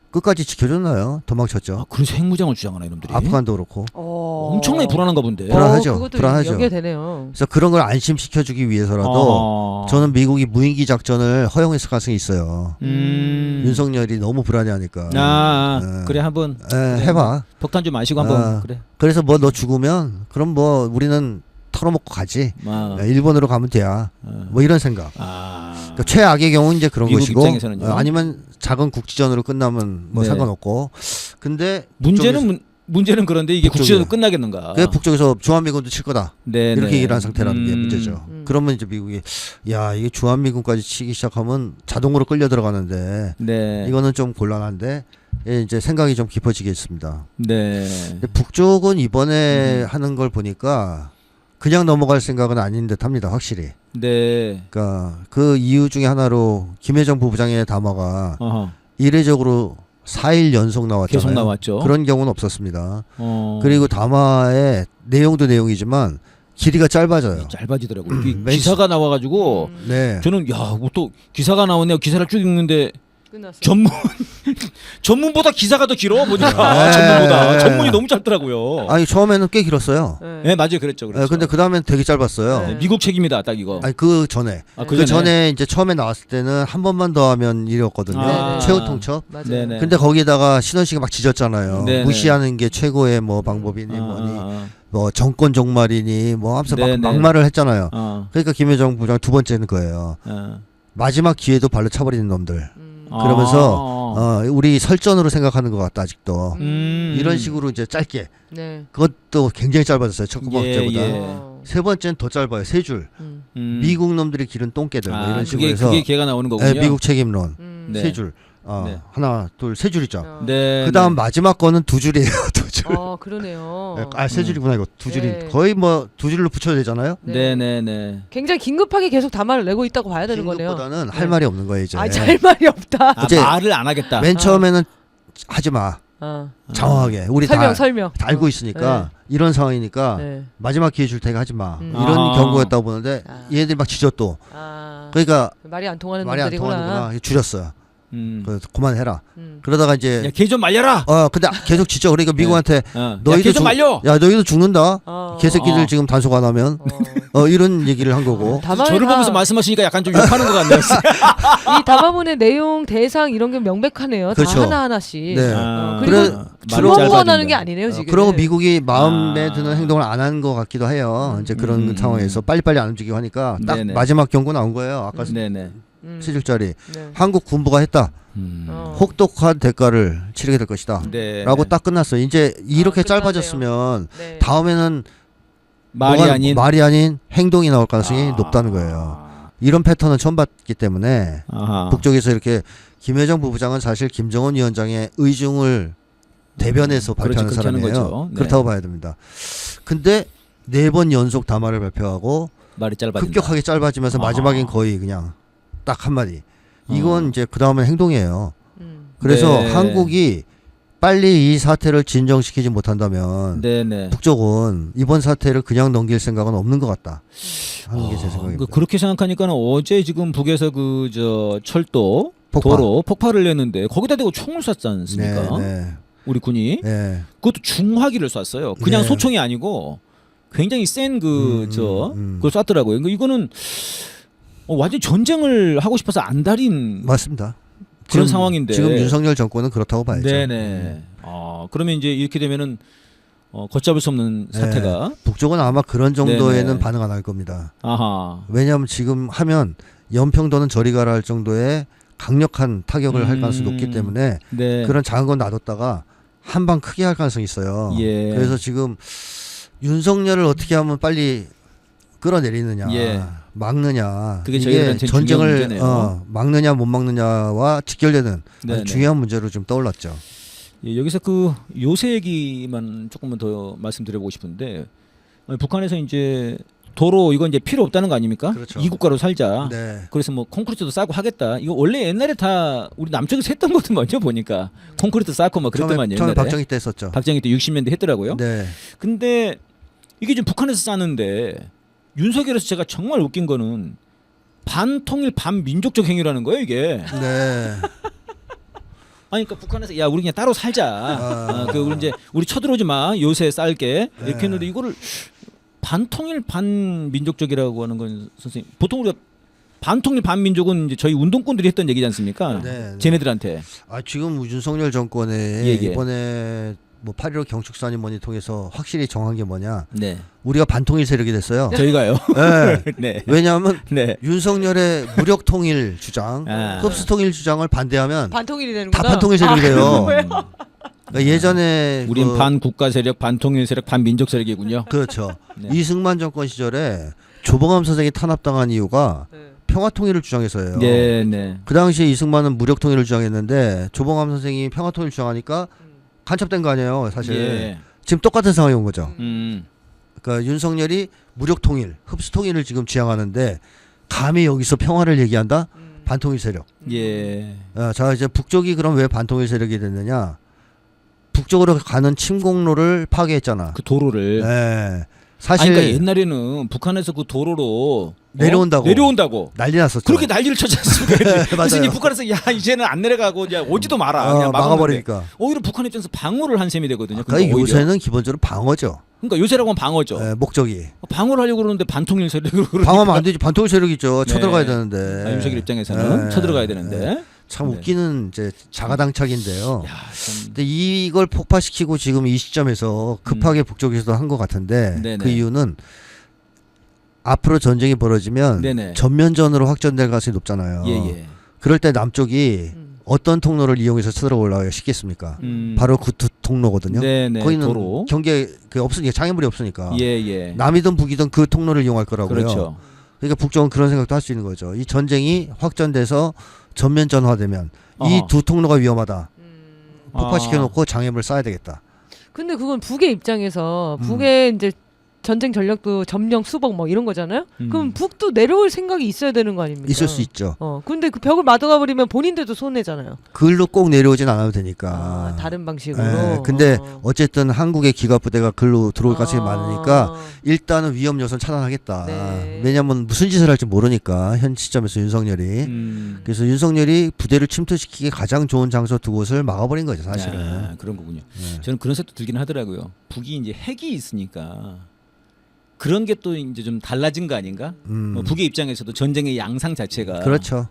끝까지 지켜줬나요? 도망쳤죠. 그래서 핵무장을 주장하나 이놈들이? 아프간도 그렇고. 엄청나게 불안한가 본데. 불안하죠. 그것도 불안하죠. 연계되네요. 그래서 그런 걸 안심시켜주기 위해서라도 저는 미국이 무인기 작전을 허용했을 가능성이 있어요. 윤석열이 너무 불안해하니까. 그래 한번 해봐. 폭탄 좀 마시고 한번 그래. 그래서 뭐 너 죽으면 그럼 뭐 우리는 털어먹고 가지. 일본으로 가면 돼야. 뭐 이런 생각. 그러니까 최악의 경우는 이제 그런 미국 것이고 입장에서는요? 아니면 작은 국지전으로 끝나면 뭐 네. 상관없고. 근데 문제는 그런데 이게 국지전으로 끝나겠는가? 그 북쪽에서 주한미군도 칠 거다. 네, 이렇게 네. 얘기를 한 상태라는 게 문제죠. 그러면 이제 미국이 야 이게 주한미군까지 치기 시작하면 자동으로 끌려 들어가는데 네. 이거는 좀 곤란한데 이제 생각이 좀 깊어지겠습니다. 네. 근데 북쪽은 이번에 하는 걸 보니까 그냥 넘어갈 생각은 아닌 듯합니다. 확실히. 네. 그러니까 그 이유 중에 하나로 김여정 부부장의 담화가 이례적으로 4일 연속 나왔잖아요. 계속 나왔죠. 그런 경우는 없었습니다. 그리고 담화의 내용도 내용이지만 길이가 짧아져요. 짧아지더라고요. 기사가 나와가지고 네. 저는 야, 뭐 또 기사가 나오네요. 기사를 쭉 읽는데 끝났어. 전문보다 기사가 더 길어 보니까. 네. 전문보다 전문이 너무 짧더라고요. 아니 처음에는 꽤 길었어요. 네, 맞아요, 그랬죠. 네, 근데 그 다음엔 되게 짧았어요. 네. 미국 책임이다, 딱 이거. 아니 그 전에 그 전에 이제 처음에 나왔을 때는 한 번만 더 하면 일이었거든요. 아. 최후 통첩. 맞아요. 네네. 근데 거기다가 신원식이 막 지졌잖아요. 네네. 무시하는 게 최고의 뭐 방법이니 뭐니 뭐 정권 종말이니 뭐 하면서 네네. 막 막말을 했잖아요. 어. 그러니까 김여정 부장 두 번째는 거예요. 마지막 기회도 발로 차버리는 놈들. 그러면서 우리 설전으로 생각하는 것 같다 아직도. 이런 식으로 이제 짧게. 네. 그것도 굉장히 짧아졌어요. 첫 번째보다. 예. 세 번째는 더 짧아요. 세 줄. 미국 놈들이 기른 똥개들 뭐 이런 식으로 해서. 그게 걔가 나오는 거군요. 네, 미국 책임론. 네. 세 줄. 네. 하나, 둘, 세 줄이죠. 네. 그다음 마지막 거는 두 줄이에요. 두 줄. 그러네요. 세 줄이구나 이거. 두 줄이 네. 거의 뭐 두 줄로 붙여야 되잖아요. 네네네. 굉장히 긴급하게 계속 담화를 내고 있다고 봐야 되는 거네요. 긴급보다는 할 말이 없는 거예요 이제. 잘 말이 없다. 이제 말을 안 하겠다. 맨 처음에는 하지 마. 장황하게. 우리 설명. 다 알고 있으니까 이런 상황이니까 네. 마지막 기회 줄 테니까 하지 마. 이런 아. 경고였다고 보는데 얘들이 막 지져 또. 그러니까 말이 안 통하는 말이 안 놈들이구나. 통하는구나. 줄였어요. 그래서 그만해라. 음. 그러다가 이제 야, 걔 좀 말려라. 근데 계속 지져. 그러니까 미국한테 너희도 걔 좀 말려. 야, 너희도 죽는다. 개새끼들 지금 단속 안 하면 이런 얘기를 한 거고. 저를 보면서 말씀하시니까 약간 좀 욕하는 것 같네요. 이 담화문의 내용, 대상 이런 게 명백하네요. 그렇죠. 다 하나하나씩. 네. 그리고 주로 원하는 게 아니네요 지금. 그러고 미국이 마음에 드는 행동을 안 한 것 같기도 해요. 이제 그런 상황에서 빨리빨리 안 움직이고 하니까 딱 네네. 마지막 경고 나온 거예요. 아까 네네. 세 줄짜리. 네. 한국 군부가 했다. 혹독한 대가를 치르게 될 것이다. 네. 라고 딱 끝났어요. 이제 이렇게 끝났네요. 짧아졌으면 네. 다음에는 말이 아닌 행동이 나올 가능성이 높다는 거예요. 이런 패턴은 처음 봤기 때문에 북쪽에서 이렇게 김여정 부부장은 사실 김정은 위원장의 의중을 대변해서 발표하는 사람이에요. 네. 그렇다고 봐야 됩니다. 근데 4번 연속 담화를 발표하고 말이 짧아진다. 급격하게 짧아지면서 마지막엔 거의 그냥 딱 한마디. 이건 이제 그 다음은 행동이에요. 그래서 네. 한국이 빨리 이 사태를 진정시키지 못한다면 네네. 북쪽은 이번 사태를 그냥 넘길 생각은 없는 것 같다 하는 게 제 생각입니다. 그렇게 생각하니까는 어제 지금 북에서 그 저 철도 폭발. 도로 폭발을 냈는데 거기다 대고 총을 쐈지 않습니까? 네. 우리 군이 네. 그것도 중화기를 쐈어요. 그냥 네. 소총이 아니고 굉장히 센 그걸 쐈더라고요. 그러니까 이거는 완전 전쟁을 하고 싶어서 안달인 맞습니다. 그런 지금, 상황인데 지금 윤석열 정권은 그렇다고 봐야죠. 네네. 그러면 이제 이렇게 되면은 걷잡을 수 없는 사태가 북쪽은 아마 그런 정도에는 네네. 반응 안 할 겁니다. 아하. 왜냐하면 지금 하면 연평도는 저리 가라 할 정도의 강력한 타격을 할 가능성이 높기 때문에 네. 그런 작은 건 놔뒀다가 한 방 크게 할 가능성이 있어요. 예. 그래서 지금 윤석열을 어떻게 하면 빨리 끌어내리느냐, 예. 막느냐, 그게 이게 저희들한테는 중요한 전쟁을 문제네요. 막느냐 못 막느냐와 직결되는 아주 네네. 중요한 문제로 좀 떠올랐죠. 예, 여기서 그 요새 얘기만 조금만 더 말씀드려보고 싶은데 북한에서 이제 도로 이건 이제 필요 없다는 거 아닙니까? 그렇죠. 이국가로 살자. 네. 그래서 뭐 콘크리트도 싸고 하겠다. 이거 원래 옛날에 다 우리 남쪽에서 했던 거든요. 보니까 콘크리트 쌓고 막 그랬더만 처음에 옛날에. 박정희 때 했었죠. 박정희 때 60년대 했더라고요. 네. 근데 이게 지금 북한에서 싸는데 윤석열에서 제가 정말 웃긴 거는 반통일 반민족적 행위라는 거예요 이게. 네. 아니 그러니까 북한에서 야 우리 그냥 따로 살자. 우리 이제 우리 쳐들어오지 마. 요새 쌀게 이렇게 했는데 이거를 반통일 반민족적이라고 하는 건 선생님 보통 우리가 반통일 반민족은 이제 저희 운동권들이 했던 얘기지 않습니까? 네. 쟤네들한테. 지금 윤석열 정권에 예. 이번에 뭐 8.15 경축선이 뭐니 통해서 확실히 정한 게 뭐냐? 네. 우리가 반통일 세력이 됐어요. 저희가요. 네. 네. 왜냐하면 네. 윤석열의 무력 통일 주장, 흡수 통일 주장을 반대하면 반통일이 되는구나. 다 반통일 세력이 돼요. 그거예요? 그러니까 예전에 우린 반국가 세력, 반통일 세력, 반민족 세력이군요. 그렇죠. 네. 이승만 정권 시절에 조봉암 선생이 탄압당한 이유가 네. 평화 통일을 주장해서예요. 네, 네. 그 당시에 이승만은 무력 통일을 주장했는데 조봉암 선생이 평화 통일 주장하니까 간첩된 거 아니에요, 사실. 예. 지금 똑같은 상황이 온 거죠. 그러니까 윤석열이 무력 통일, 흡수 통일을 지금 지향하는데 감히 여기서 평화를 얘기한다? 반통일 세력. 예. 자, 이제 북쪽이 그럼 왜 반통일 세력이 됐느냐? 북쪽으로 가는 침공로를 파괴했잖아. 그 도로를. 네. 사실 그러니까 옛날에는 북한에서 그 도로로 내려온다고 난리 났었죠. 그렇게 난리를 쳤지 않습니까? 맞아요. 그래서 북한에서 야 이제는 안 내려가고 이제 오지도 마라. 그냥 막아버리니까. 오히려 북한 입장에서 방어를 한 셈이 되거든요. 그러니까 요새는 기본적으로 방어죠. 그러니까 요새라고 하면 방어죠. 네, 목적이. 방어를 하려고 그러는데 반통일 세력으로 방어하면 안 되지. 반통일 세력이죠. 네. 쳐들어가야 되는데. 윤석열 입장에서는 쳐들어가야 되는데. 참 웃기는 이제 자가당착인데요. 야, 참. 근데 이걸 폭파시키고 지금 이 시점에서 급하게 북쪽에서도 한 것 같은데 네네. 그 이유는 앞으로 전쟁이 벌어지면 네네. 전면전으로 확전될 가능성이 높잖아요. 예. 그럴 때 남쪽이 어떤 통로를 이용해서 쳐들어올라가기가 쉽겠습니까? 바로 그 두 통로거든요. 네네. 거기는 도로. 경계 없으니까 장애물이 없으니까 예. 남이든 북이든 그 통로를 이용할 거라고요. 그렇죠. 그러니까 북쪽은 그런 생각도 할 수 있는 거죠. 이 전쟁이 확전돼서 전면전화되면 이 두 통로가 위험하다. 폭파시켜놓고 장애물 쌓아야 되겠다. 근데 그건 북의 입장에서 북의 이제 전쟁 전력도 점령 수복 뭐 이런 거잖아요. 그럼 북도 내려올 생각이 있어야 되는 거 아닙니까? 있을 수 있죠. 근데 그 벽을 막아가 버리면 본인들도 손해잖아요. 글로 꼭 내려오진 않아도 되니까. 다른 방식으로. 근데 어쨌든 한국의 기갑 부대가 글로 들어올 가능성이 많으니까 일단은 위험 요소는 차단하겠다. 네. 왜냐하면 무슨 짓을 할지 모르니까 현 시점에서 윤석열이. 그래서 윤석열이 부대를 침투시키기 가장 좋은 장소 두 곳을 막아버린 거죠, 사실은. 야, 그런 거군요. 저는 그런 생각도 들긴 하더라고요. 북이 이제 핵이 있으니까 그런 게 또 이제 좀 달라진 거 아닌가? 북의 입장에서도 전쟁의 양상 자체가 그렇죠.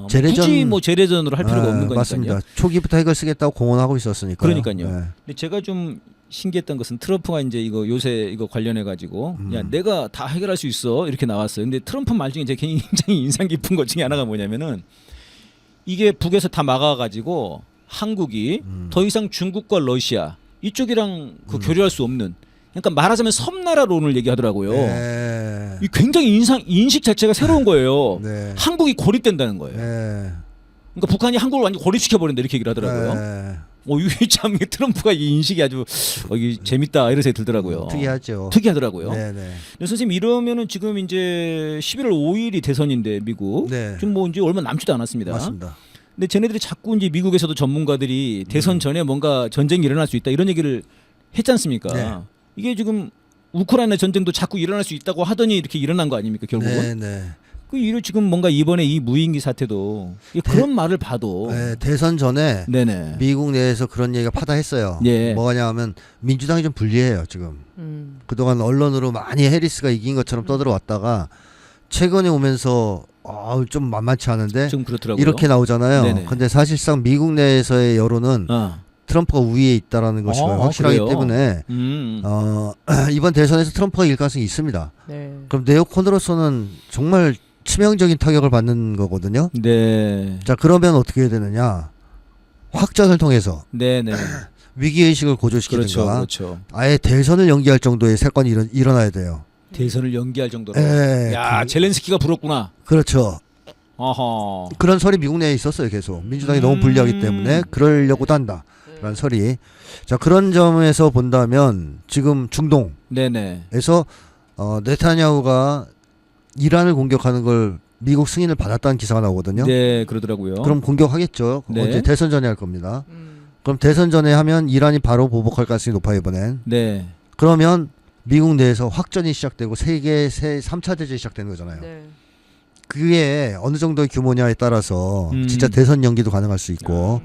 굳이 뭐 재래전으로 할 필요가 없는 거니까요. 맞습니다. 초기부터 핵을 쓰겠다고 공언하고 있었으니까. 그러니까요. 근데 제가 좀 신기했던 것은 트럼프가 이제 이거 요새 이거 관련해 가지고 야 내가 다 해결할 수 있어 이렇게 나왔어요. 근데 트럼프 말 중에 제가 굉장히 인상 깊은 것 중에 하나가 뭐냐면은 이게 북에서 다 막아 가지고 한국이 더 이상 중국과 러시아 이쪽이랑 그 교류할 수 없는. 그러니까 말하자면 섬나라론을 얘기하더라고요. 네. 이 굉장히 인식 자체가 새로운 거예요. 네. 한국이 고립된다는 거예요. 네. 그러니까 북한이 한국을 완전 고립시켜 버린다 이렇게 얘기를 하더라고요. 네. 이게 참 트럼프가 이 인식이 아주 이게 재밌다 이런 생각이 들더라고요. 특이하죠. 특이하더라고요. 네네. 근데 선생님 이러면은 지금 이제 11월 5일이 대선인데 미국 네. 지금 뭐 이제 얼마 남지도 않았습니다. 맞습니다. 근데 쟤네들이 자꾸 이제 미국에서도 전문가들이 대선 전에 뭔가 전쟁이 일어날 수 있다 이런 얘기를 했지 않습니까? 네. 이게 지금 우크라이나 전쟁도 자꾸 일어날 수 있다고 하더니 이렇게 일어난 거 아닙니까 결국은? 네네. 그 지금 뭔가 이번에 이 무인기 사태도 그런 말을 봐도 대선 전에 네네. 미국 내에서 그런 얘기가 파다했어요. 예. 뭐냐면 민주당이 좀 불리해요 지금. 그동안 언론으로 많이 해리스가 이긴 것처럼 떠들어왔다가 최근에 오면서 좀 만만치 않은데 좀 그렇더라고요. 이렇게 나오잖아요. 네네. 근데 사실상 미국 내에서의 여론은 트럼프가 우위에 있다는 것이 확실하기 그래요? 때문에 이번 대선에서 트럼프가 이길 가능성이 있습니다. 네. 그럼 네오콘으로서는 정말 치명적인 타격을 받는 거거든요. 네. 자 그러면 어떻게 해야 되느냐? 확전을 통해서 네네. 위기의식을 고조시키든가 그렇죠. 아예 대선을 연기할 정도의 사건이 일어나야 돼요. 대선을 연기할 정도로. 예, 야 젤렌스키가 불었구나. 그렇죠. 어허. 그런 설이 미국 내에 있었어요. 계속 민주당이 너무 불리하기 때문에 그러려고도 한다. 라는 설이. 자 그런 점에서 본다면 지금 중동에서 네네. 네타냐후가 이란을 공격하는 걸 미국 승인을 받았다는 기사가 나오거든요. 네 그러더라고요. 그럼 공격하겠죠. 네. 언제 대선 전에 할 겁니다. 그럼 대선 전에 하면 이란이 바로 보복할 가능성이 높아요 이번엔. 네. 그러면 미국 내에서 확전이 시작되고 세계 3차 대전이 시작되는 거잖아요. 네. 그게 어느 정도의 규모냐에 따라서 진짜 대선 연기도 가능할 수 있고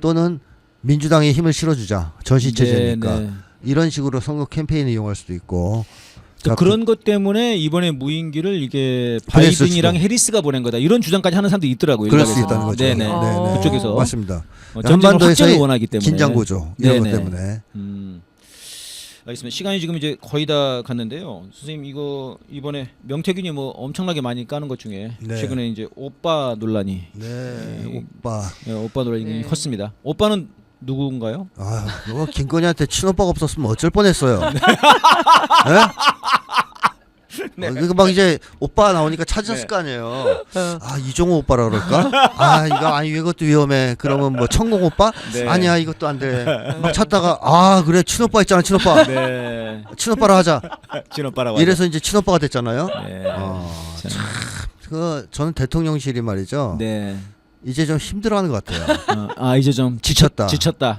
또는 민주당에 힘을 실어주자 전시체제니까 네. 이런 식으로 선거 캠페인을 이용할 수도 있고 그런 것 때문에 이번에 무인기를 이게 바이든이랑 해리스가 보낸 거다 이런 주장까지 하는 사람도 있더라고요. 그럴 수 있다는 거죠. 네네. 그쪽에서 맞습니다. 한반도에서의 원하기 때문에 긴장 고조 이런 것 때문에. 알겠습니다. 시간이 지금 이제 거의 다 갔는데요. 선생님 이거 이번에 명태균이 뭐 엄청나게 많이 까는 것 중에 최근에 이제 오빠 논란이 오빠 논란이 컸습니다. 오빠는 누구인가요? 너가 김건희한테 친오빠가 없었으면 어쩔 뻔했어요. 네? 이거 막 이제 오빠 나오니까 찾았을 거 아니에요. 이종호 오빠라 그럴까? 이것도 위험해. 그러면 뭐 천공 오빠? 네. 아니야 이것도 안 돼. 막 찾다가 그래 친오빠 있잖아 친오빠. 네. 친오빠라 하자. 친오빠라고. 이래서 이제 친오빠가 됐잖아요. 네. 저는 대통령실이 말이죠. 네. 이제 좀 힘들어하는 것 같아요. 이제 좀 지쳤다. 지쳤다.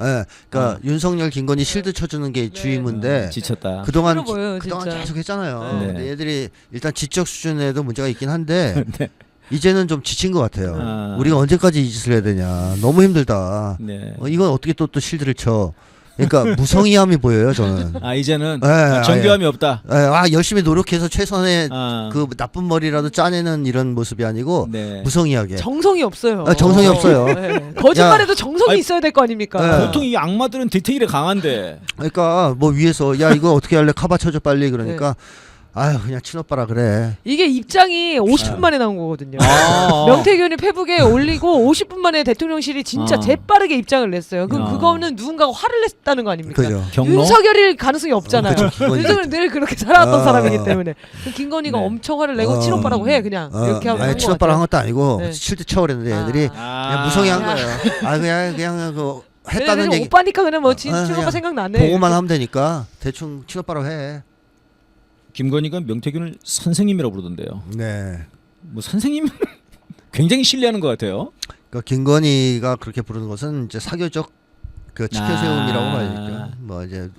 그러니까 윤석열, 김건희 실드 쳐주는 게 주임인데 지쳤다. 그동안 보여요, 계속 했잖아요. 네. 근데 얘들이 일단 지적 수준에도 문제가 있긴 한데 네. 이제는 좀 지친 것 같아요. 우리가 언제까지 이 짓을 해야 되냐. 너무 힘들다. 네. 이건 어떻게 또 실드를 쳐. 그러니까 무성의함이 보여요, 저는. 이제는 네, 정교함이 없다. 열심히 노력해서 최선의 아. 그 나쁜 머리라도 짜내는 이런 모습이 아니고 네. 무성의하게. 정성이 없어요. 정성이 없어요. 네. 거짓말에도 정성이 아니, 있어야 될 거 아닙니까? 네. 보통 이 악마들은 디테일에 강한데. 그러니까 뭐 위에서 야 이거 어떻게 할래 카바 쳐줘 빨리 그러니까 아유 그냥 친오빠라 그래. 이게 입장이 50분 만에 나온 거거든요. 아. 명태균이 페북에 올리고 50분 만에 대통령실이 진짜 재빠르게 입장을 냈어요. 그럼 그거는 누군가가 화를 냈다는 거 아닙니까? 그죠. 경로? 윤석열일 가능성이 없잖아요. 그죠. 윤석열은 늘 그렇게 살아왔던 아. 사람이기 때문에. 김건희가 네. 엄청 화를 내고 친오빠라고 해 그냥 이렇게 하고 아니 친오빠랑 한 것도 아니고 네. 실드 쳐 그랬는데 애들이 그냥 무성의한 거예요. 그냥 그 했다는 얘기 오빠니까 그냥 뭐 친오빠 그냥 생각나네. 보고만 하면 되니까 대충 친오빠라고 해. 김건희가 명태균을 선생님이라고 부르던데요. 네. 뭐 선생님 굉장히 신뢰하는 것 같아요. 그러니까 김건희가 그렇게 부르는 것은 이제 사교적 그 치표 세움이라고 봐야겠죠. 뭐 이제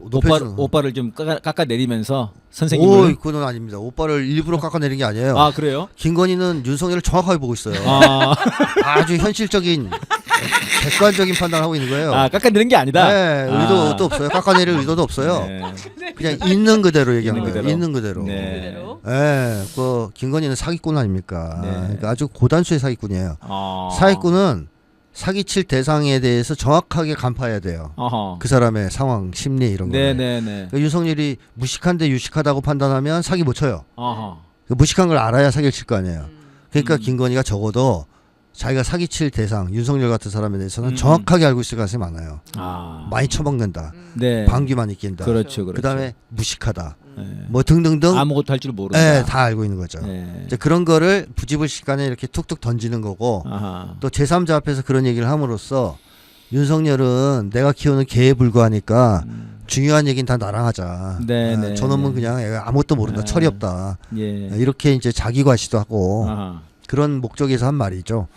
오빠를 좀 깎아 내리면서 선생님. 선생님을. 그건 아닙니다. 오빠를 일부러 깎아내린 게 아니에요. 그래요? 김건희는 윤석열을 정확하게 보고 있어요. 아. 아주 현실적인 객관적인 판단을 하고 있는 거예요. 깎아 내린 게 아니다. 네, 의도도 없어요. 깎아내릴 의도도 없어요. 네. 그냥 있는 그대로 얘기하는 있는 거예요. 그대로. 있는 그대로. 네. 그 김건희는 사기꾼 아닙니까? 네. 그러니까 아주 고단수의 사기꾼이에요. 아. 사기꾼은 사기칠 대상에 대해서 정확하게 간파해야 돼요. 어허. 그 사람의 상황, 심리 이런 거. 네네네. 그러니까 윤석열이 무식한데 유식하다고 판단하면 사기 못 쳐요. 어허. 그 무식한 걸 알아야 사기를 칠 거 아니에요. 그러니까 음. 김건희가 적어도 자기가 사기칠 대상, 윤석열 같은 사람에 대해서는 정확하게 알고 있을 가능성이 많아요. 많이 처먹는다. 네. 방귀만 있긴다. 그렇죠. 그다음에 무식하다. 네. 뭐 등등등. 아무것도 할 줄 모른다. 네, 다 알고 있는 거죠. 네. 이제 그런 거를 부지불식간에 이렇게 툭툭 던지는 거고 아하. 또 제3자 앞에서 그런 얘기를 함으로써 윤석열은 내가 키우는 개에 불과하니까 중요한 얘기는 다 나랑 하자. 네네. 저놈은 그냥 애가 아무것도 모른다. 철이 없다. 예. 이렇게 이제 자기 과시도 하고 아하. 그런 목적에서 한 말이죠.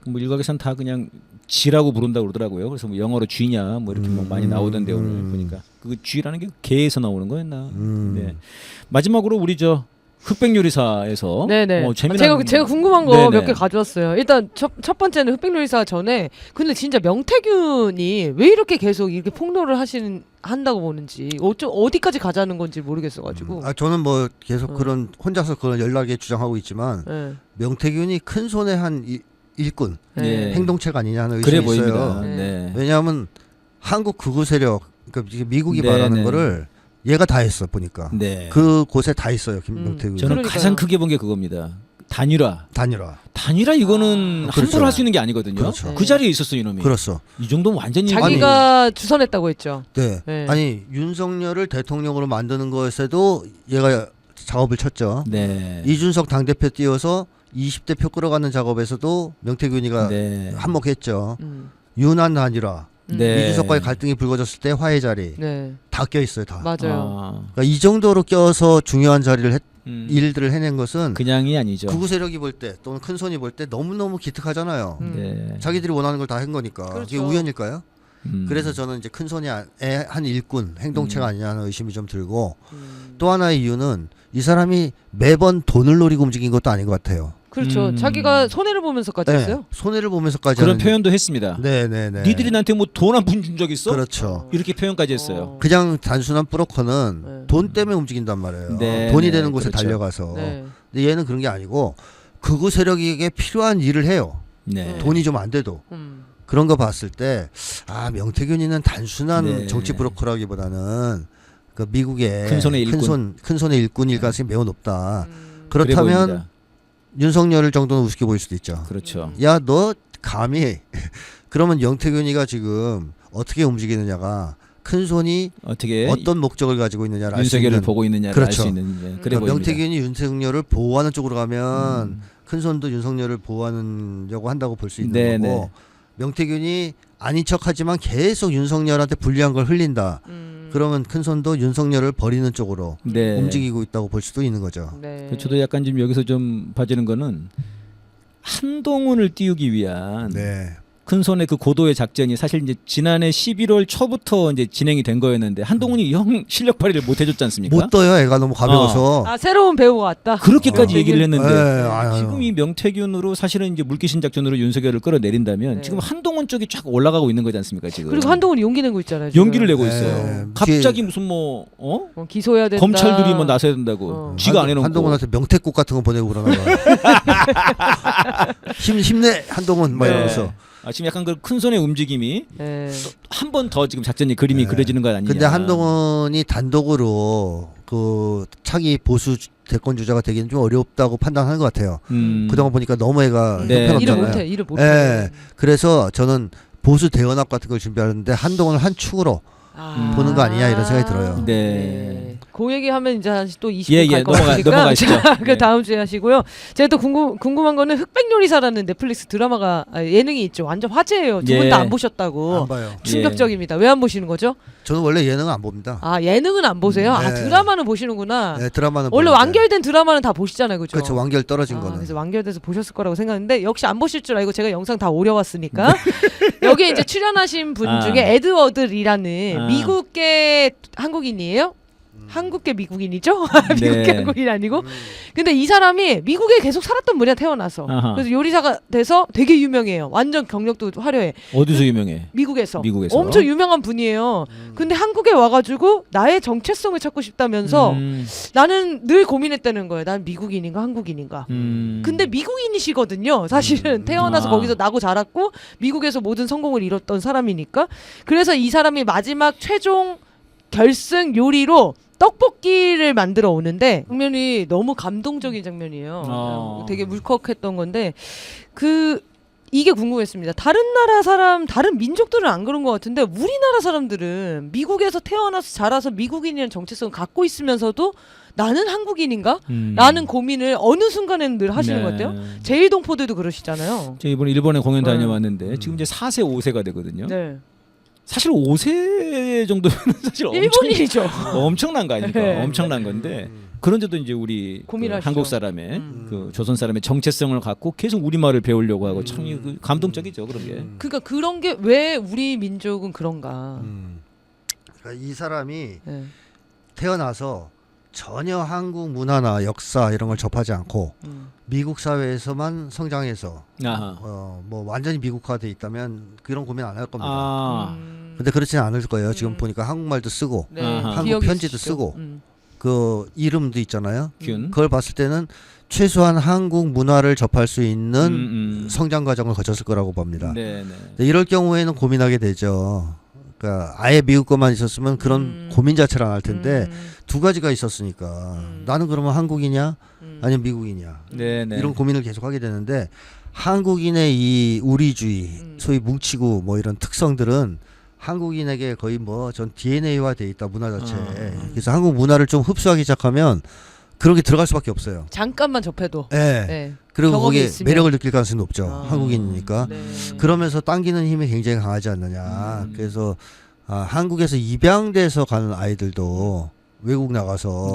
뭐 일각에선 다 그냥 쥐라고 부른다고 그러더라고요. 그래서 뭐 영어로 쥐냐 뭐 이렇게 뭐 많이 나오던데 오늘 보니까 그 쥐라는 게 개에서 나오는 거였나. 네. 마지막으로 우리 저 흑백 요리사에서 네네. 재미난 제가 궁금한 거 몇 네네. 개 가져왔어요. 일단 첫 번째는 흑백 요리사 전에 근데 진짜 명태균이 왜 이렇게 계속 이렇게 폭로를 한다고 보는지 어디까지 가자는 건지 모르겠어가지고. 저는 뭐 계속 그런 혼자서 그런 연락에 주장하고 있지만 네. 명태균이 큰 손의 한 일꾼 네. 행동체가 아니냐는 그래 의심이 있어요. 보입니다. 네. 왜냐하면 한국 극우 세력 그러니까 미국이 네, 말하는 네. 거를 얘가 다 했어 보니까. 네. 그 곳에 다 있어요 김명태균. 저는 그러니까요. 가장 크게 본 게 그겁니다. 단일화 이거는 그렇죠. 함부로 할 수 있는 게 아니거든요. 그렇죠. 그 자리에 있었어 이놈이. 그렇소. 이 정도면 완전히 자기가 주선했다고 했죠. 네. 네. 아니 윤석열을 대통령으로 만드는 것에도 얘가 작업을 쳤죠. 네. 이준석 당대표 띄워서 20대 표 끌어가는 작업에서도 명태균이가 네. 한몫했죠. 음. 윤한 단일화. 네. 이준석과의 갈등이 불거졌을 때 화해 자리 네. 다 껴 있어요 다. 맞아요. 그러니까 이 정도로 껴서 중요한 자리를 일들을 해낸 것은 그냥이 아니죠. 극우 세력이 볼 때 또는 큰 손이 볼 때 너무너무 기특하잖아요. 네. 자기들이 원하는 걸 다 한 거니까. 그렇죠. 그게 우연일까요? 음. 그래서 저는 이제 큰 손이 한 일꾼 행동체가 아니냐는 의심이 좀 들고 음. 또 하나의 이유는 이 사람이 매번 돈을 노리고 움직인 것도 아닌 것 같아요. 그렇죠. 자기가 손해를 보면서까지 했어요. 손해를 보면서까지 그런 하는- 표현도 했습니다. 네네네. 니들이 나한테 뭐 돈 한 푼 준 적 있어? 그렇죠. 이렇게 표현까지 했어요. 그냥 단순한 브로커는 네. 돈 때문에 움직인단 말이에요. 네, 돈이 네, 되는 곳에 그렇죠. 달려가서. 네. 근데 얘는 그런 게 아니고 극우 세력에게 필요한 일을 해요. 네. 돈이 좀 안 돼도. 음. 그런 거 봤을 때 명태균이는 단순한 네. 정치 브로커라기보다는 그 미국의 큰 손의 일꾼. 큰 손의 일꾼일 가능성이 매우 높다. 그래 그렇다면 보입니다. 윤석열 정도는 우습게 보일 수도 있죠. 그렇죠. 야, 너 감히 그러면 명태균이가 지금 어떻게 움직이느냐가 큰 손이 어떻게 어떤 목적을 가지고 있느냐를 알 수 윤석열을 있는. 보고 있느냐를 그렇죠. 알 수 있는 이제 그래 그러니까 보입니다. 명태균이 윤석열을 보호하는 쪽으로 가면 큰 손도 윤석열을 보호하려고 한다고 볼 수 있는 네, 거고 네. 명태균이 아닌 척하지만 계속 윤석열한테 불리한 걸 흘린다. 그러면 큰 손도 윤석열을 버리는 쪽으로 네. 움직이고 있다고 볼 수도 있는 거죠. 네. 저도 약간 지금 여기서 좀 봐지는 거는 한동훈을 띄우기 위한 네. 큰 손의 그 고도의 작전이 사실 이제 지난해 11월 초부터 이제 진행이 된 거였는데 한동훈이 영 실력 발휘를 못 해줬지 않습니까? 못 떠요. 애가 너무 가벼워서. 아 새로운 배우가 왔다. 그렇게까지 얘기를 했는데 아유. 지금 이 명태균으로 사실은 이제 물귀신 작전으로 윤석열을 끌어내린다면 네. 지금 한동훈 쪽이 쫙 올라가고 있는 거지 않습니까 지금? 그리고 한동훈이 용기 내고 있잖아요. 지금. 용기를 내고 네. 있어요. 갑자기 무슨 뭐 기소해야 된다. 검찰들이 뭐 나서야 된다고 쥐가 안 해놓고 한동훈한테 명태국 같은 거 보내고 그러나 봐요. 힘내 한동훈 막 네. 이러면서. 지금 약간 그 큰 손의 움직임이 네. 한 번 더 지금 작전이 그림이 네. 그려지는 거 아니냐. 근데 한동훈이 단독으로 그 차기 보수 대권 주자가 되기는 좀 어렵다고 판단하는 것 같아요. 그동안 보니까 너무 애가 네. 형편없잖아요. 일을 못해. 예. 그래서 저는 보수 대연합 같은 걸 준비하는데 한동훈을 한 축으로 보는 거 아니냐 이런 생각이 들어요. 네. 그 얘기하면 이제 또 20분 예, 갈 것 넘어가시죠. 같으니까 그 네. 다음 주에 하시고요. 제가 또 궁금한 거는 흑백요리사라는 넷플릭스 드라마가 예능이 있죠. 완전 화제예요. 두 분 예. 다 안 보셨다고. 안 봐요. 충격적입니다. 왜 안 보시는 거죠? 저는 원래 예능 안 봅니다. 아 예능은 안 보세요? 아 네. 드라마는 보시는구나. 네, 드라마는 원래 보는데. 완결된 드라마는 다 보시잖아요, 그죠? 그렇죠. 완결 떨어진 거는. 그래서 완결돼서 보셨을 거라고 생각했는데 역시 안 보실 줄 알고 제가 영상 다 오려왔으니까 여기에 이제 출연하신 분 중에 에드워드라는 미국계 한국인이에요. 한국계 미국인이죠? 미국계 네. 한국인 아니고. 근데 이 사람이 미국에 계속 살았던 분이야 태어나서. 아하. 그래서 요리사가 돼서 되게 유명해요. 완전 경력도 화려해. 어디서 유명해? 미국에서. 미국에서. 엄청 유명한 분이에요. 근데 한국에 와가지고 나의 정체성을 찾고 싶다면서 나는 늘 고민했다는 거예요. 난 미국인인가 한국인인가. 근데 미국인이시거든요. 사실은 태어나서 거기서 나고 자랐고 미국에서 모든 성공을 이뤘던 사람이니까. 그래서 이 사람이 마지막 최종 결승 요리로 떡볶이를 만들어 오는데 장면이 너무 감동적인 장면이에요. 되게 물컥했던 건데 이게 궁금했습니다. 다른 나라 사람, 다른 민족들은 안 그런 것 같은데 우리나라 사람들은 미국에서 태어나서 자라서 미국인이라는 정체성을 갖고 있으면서도 나는 한국인인가? 라는 고민을 어느 순간에는 늘 하시는 것 같아요. 제일동포들도 그러시잖아요. 제가 이번에 일본에 공연 다녀왔는데 지금 이제 4세 5세가 되거든요. 네. 사실 5세 정도면 사실 일본인이죠. 엄청난 거 아닙니까? 네. 엄청난 건데 그런데도 이제 우리 그 한국 사람의 그 조선 사람의 정체성을 갖고 계속 우리말을 배우려고 하고 참 감동적이죠 그런 게. 그러니까 그런 게 왜 우리 민족은 그런가? 그러니까 이 사람이 태어나서 전혀 한국 문화나 역사 이런 걸 접하지 않고 미국 사회에서만 성장해서 뭐 완전히 미국화돼 있다면 그런 고민 안 할 겁니다. 근데 그렇지는 않을 거예요. 지금 보니까 한국말도 쓰고 한국 편지도 있으시죠? 쓰고 그 이름도 있잖아요. 그걸 봤을 때는 최소한 한국 문화를 접할 수 있는 성장 과정을 거쳤을 거라고 봅니다. 이럴 경우에는 고민하게 되죠. 그러니까 아예 미국 것만 있었으면 그런 고민 자체를 안 할 텐데 두 가지가 있었으니까 나는 그러면 한국이냐 아니면 미국이냐 이런 고민을 계속 하게 되는데 한국인의 이 우리주의 소위 뭉치고 뭐 이런 특성들은 한국인에게 거의 뭐 전 DNA화 돼 있다 문화 자체에. 그래서 한국 문화를 좀 흡수하기 시작하면 그런 게 들어갈 수밖에 없어요. 잠깐만 접해도. 네. 그리고 거기에 있으면. 매력을 느낄 가능성이 높죠. 한국인이니까. 그러면서 당기는 힘이 굉장히 강하지 않느냐. 그래서 한국에서 입양돼서 가는 아이들도 외국 나가서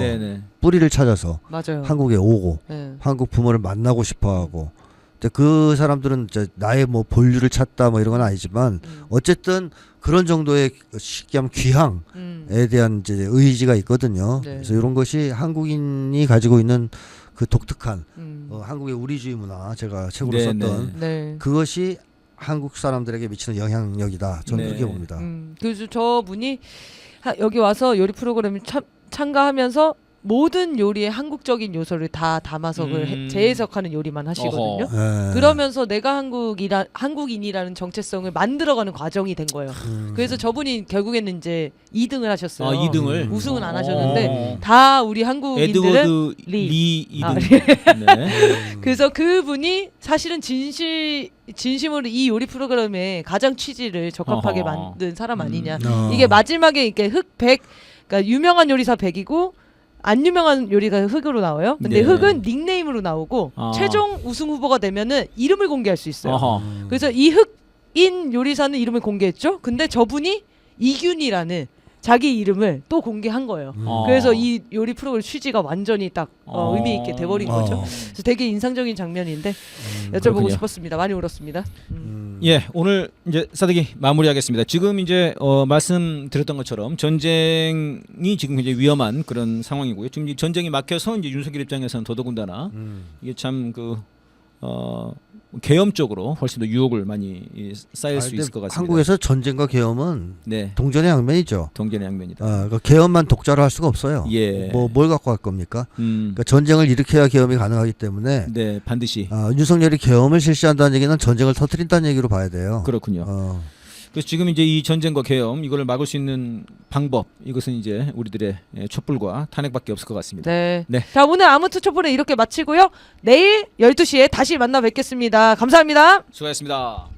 뿌리를 찾아서 맞아요. 한국에 오고 한국 부모를 만나고 싶어하고. 근데 그 사람들은 이제 나의 뭐 본류를 찾다 뭐 이런 건 아니지만 어쨌든 그런 정도의 쉽게 하면 귀향에 대한 이제 의지가 있거든요. 그래서 이런 것이 한국인이 가지고 있는 그 독특한 한국의 우리주의 문화 제가 책으로 썼던 그것이 한국 사람들에게 미치는 영향력이다. 저는 그렇게 봅니다. 그래서 저분이 여기 와서 요리 프로그램에 참가하면서 모든 요리에 한국적인 요소를 다 담아서 그걸 재해석하는 요리만 하시거든요. 그러면서 내가 한국인이라는 정체성을 만들어가는 과정이 된 거예요. 그래서 저분이 결국에는 이제 2등을 하셨어요. 2등을 우승은 안 하셨는데 다 우리 한국인들은 에드워드 리 2등. 그래서 그분이 사실은 진심으로 이 요리 프로그램의 가장 취지를 적합하게 만든 사람 아니냐. 이게 마지막에 이렇게 흑백, 그러니까 유명한 요리사 100이고 안 유명한 요리가 흑으로 나와요. 근데 흑은 닉네임으로 나오고 최종 우승 후보가 되면은 이름을 공개할 수 있어요. 그래서 이 흑인 요리사는 이름을 공개했죠. 근데 저분이 이균이라는 자기 이름을 또 공개한 거예요. 그래서 이 요리 프로그램 취지가 완전히 딱 의미 있게 돼버린 거죠. 그래서 되게 인상적인 장면인데 여쭤보고 그렇군요. 싶었습니다. 많이 울었습니다. 예, 오늘 이제 싸대기 마무리하겠습니다. 지금 이제 말씀드렸던 것처럼 전쟁이 지금 굉장히 위험한 그런 상황이고요. 지금 이 전쟁이 막혀서 이제 윤석열 입장에서는 더더군다나 이게 참 계엄적으로 훨씬 더 유혹을 많이 쌓일 수 있을 것 같습니다. 한국에서 전쟁과 계엄은 네, 동전의 양면이죠. 동전의 양면이다. 그러니까 계엄만 독자로 할 수가 없어요. 예. 뭘 갖고 갈 겁니까? 그러니까 전쟁을 일으켜야 계엄이 가능하기 때문에 네, 반드시. 윤석열이 계엄을 실시한다는 얘기는 전쟁을 터뜨린다는 얘기로 봐야 돼요. 그렇군요. 그래서 지금 이제 이 전쟁과 계엄 이거를 막을 수 있는 방법 이것은 이제 우리들의 촛불과 탄핵밖에 없을 것 같습니다. 네. 네. 자, 오늘 아무튼 촛불은 이렇게 마치고요. 내일 12시에 다시 만나 뵙겠습니다. 감사합니다. 수고하셨습니다.